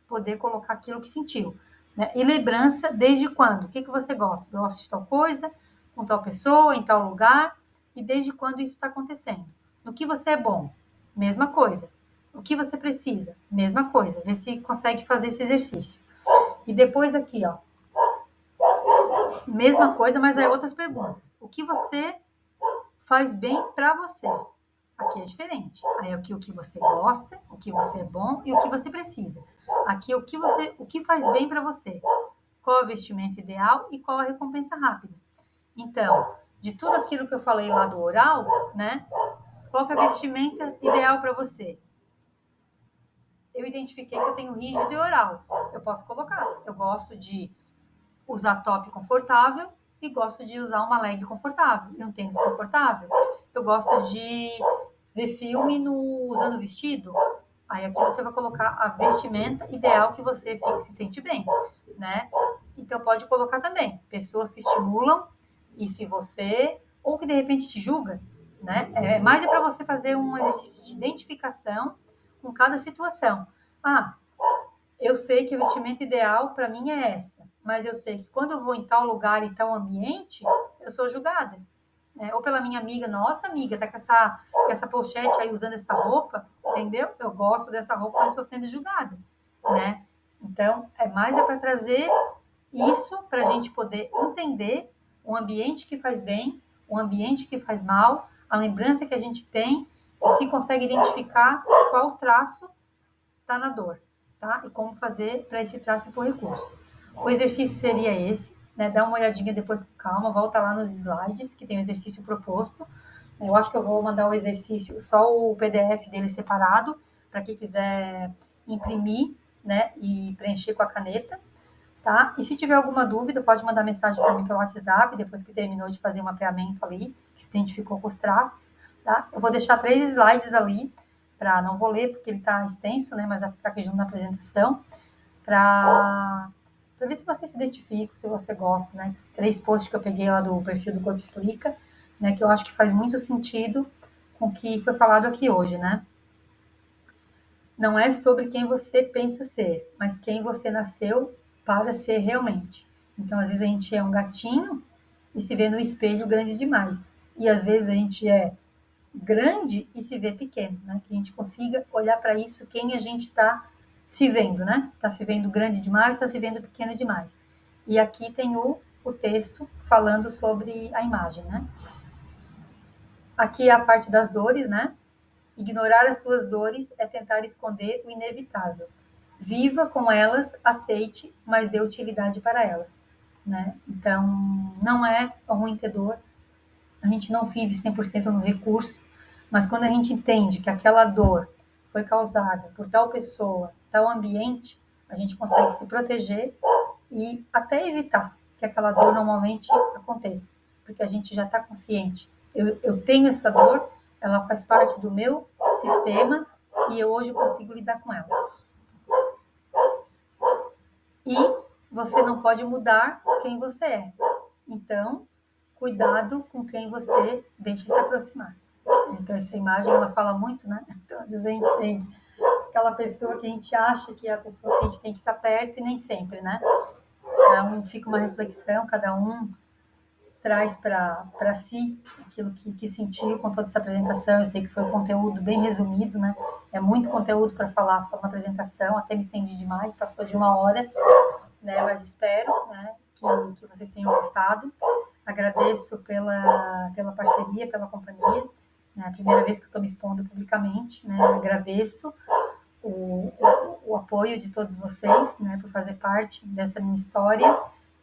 poder colocar aquilo que sentiu. Né? E lembrança, desde quando? O que você gosta? Eu gosto de tal coisa, com tal pessoa, em tal lugar, e desde quando isso está acontecendo? No que você é bom? Mesma coisa. O que você precisa? Mesma coisa. Vê se consegue fazer esse exercício. E depois aqui, ó, mesma coisa, mas aí outras perguntas. O que você faz bem para você? Aqui é diferente. Aí aqui o que você gosta, o que você é bom e o que você precisa. Aqui o que faz bem para você. Qual a vestimenta ideal e qual a recompensa rápida. Então, de tudo aquilo que eu falei lá do oral, né? Qual que é a vestimenta ideal para você? Eu identifiquei que eu tenho rígido e oral. Eu posso colocar. Eu gosto de usar top confortável e gosto de usar uma leg confortável e um tênis confortável. Eu gosto de ver filme usando vestido. Aí aqui você vai colocar a vestimenta ideal que você se sente bem, né? Então pode colocar também pessoas que estimulam isso em você ou que de repente te julga, né? Mais é para você fazer um exercício de identificação com cada situação. Ah, eu sei que o vestimento ideal para mim é essa, mas eu sei que quando eu vou em tal lugar, em tal ambiente, eu sou julgada. Né? Ou pela minha amiga, nossa amiga, tá com essa pochete aí usando essa roupa, entendeu? Eu gosto dessa roupa, mas estou sendo julgada, né? Então, é para trazer isso para a gente poder entender um ambiente que faz bem, um ambiente que faz mal, a lembrança que a gente tem e se consegue identificar qual traço está na dor, tá? E como fazer para esse traço por recurso. O exercício seria esse, né? Dá uma olhadinha depois com calma, volta lá nos slides, que tem o exercício proposto. Eu acho que eu vou mandar o exercício, só o PDF dele separado, para quem quiser imprimir, né? E preencher com a caneta, tá? E se tiver alguma dúvida, pode mandar mensagem para mim pelo WhatsApp, depois que terminou de fazer o mapeamento ali, que se identificou com os traços, tá? Eu vou deixar 3 slides ali, não vou ler porque ele está extenso, né? Mas vai ficar aqui junto na apresentação, para ver se você se identifica, se você gosta, né? 3 posts que eu peguei lá do perfil do Corpo Explica, né? Que eu acho que faz muito sentido com o que foi falado aqui hoje, né? Não é sobre quem você pensa ser, mas quem você nasceu para ser realmente. Então, às vezes a gente é um gatinho e se vê no espelho grande demais. E às vezes a gente é grande e se vê pequeno, né? Que a gente consiga olhar para isso, quem a gente está se vendo, né? Está se vendo grande demais, está se vendo pequeno demais. E aqui tem o texto falando sobre a imagem, né? Aqui é a parte das dores, né? Ignorar as suas dores é tentar esconder o inevitável. Viva com elas, aceite, mas dê utilidade para elas, né? Então, não é ruim ter dor, a gente não vive 100% no recurso, mas quando a gente entende que aquela dor foi causada por tal pessoa, tal ambiente, a gente consegue se proteger e até evitar que aquela dor normalmente aconteça, porque a gente já está consciente. Eu tenho essa dor, ela faz parte do meu sistema e eu hoje consigo lidar com ela. E você não pode mudar quem você é. Então, cuidado com quem você deixa se aproximar. Então, essa imagem, ela fala muito, né? Então, às vezes a gente tem aquela pessoa que a gente acha que é a pessoa que a gente tem que estar perto e nem sempre, né? Então, fica uma reflexão, cada um traz para si aquilo que sentiu com toda essa apresentação. Eu sei que foi um conteúdo bem resumido, né? É muito conteúdo para falar só uma apresentação, até me estendi demais, passou de 1 hora, né? Mas espero, né, que vocês tenham gostado. Agradeço pela parceria, pela companhia. É a primeira vez que eu estou me expondo publicamente, né? Agradeço o apoio de todos vocês, né, por fazer parte dessa minha história,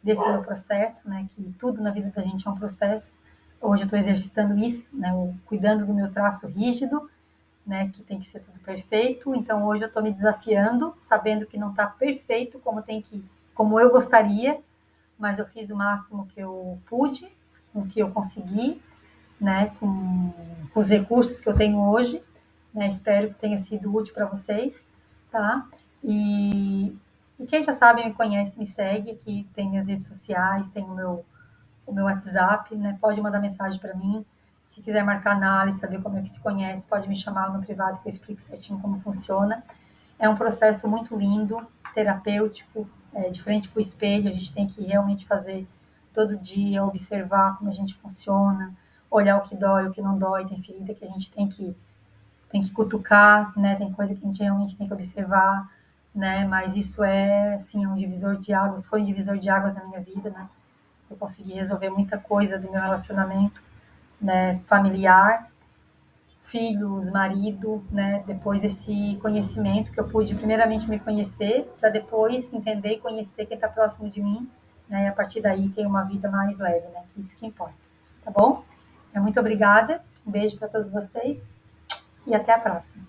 desse meu processo, né, que tudo na vida da gente é um processo. Hoje eu estou exercitando isso, né, cuidando do meu traço rígido, né, que tem que ser tudo perfeito. Então hoje eu estou me desafiando, sabendo que não está perfeito como eu gostaria, mas eu fiz o máximo que eu pude, com o que eu consegui, né, com os recursos que eu tenho hoje, né, espero que tenha sido útil para vocês, tá? E quem já sabe, me conhece, me segue, aqui tem minhas redes sociais, tem o meu WhatsApp, né, pode mandar mensagem para mim, se quiser marcar análise, saber como é que se conhece, pode me chamar no privado que eu explico certinho como funciona. É um processo muito lindo, terapêutico, de frente para o espelho, a gente tem que realmente fazer todo dia, observar como a gente funciona, olhar o que dói, o que não dói, tem ferida que a gente tem que cutucar, né? Tem coisa que a gente realmente tem que observar, né? Mas isso é, assim, um divisor de águas, foi um divisor de águas na minha vida, né? Eu consegui resolver muita coisa do meu relacionamento, né, familiar, filhos, marido, né? Depois desse conhecimento que eu pude primeiramente me conhecer, para depois entender e conhecer quem está próximo de mim, né? E a partir daí ter uma vida mais leve, né? Isso que importa, tá bom? Muito obrigada, um beijo para todos vocês e até a próxima.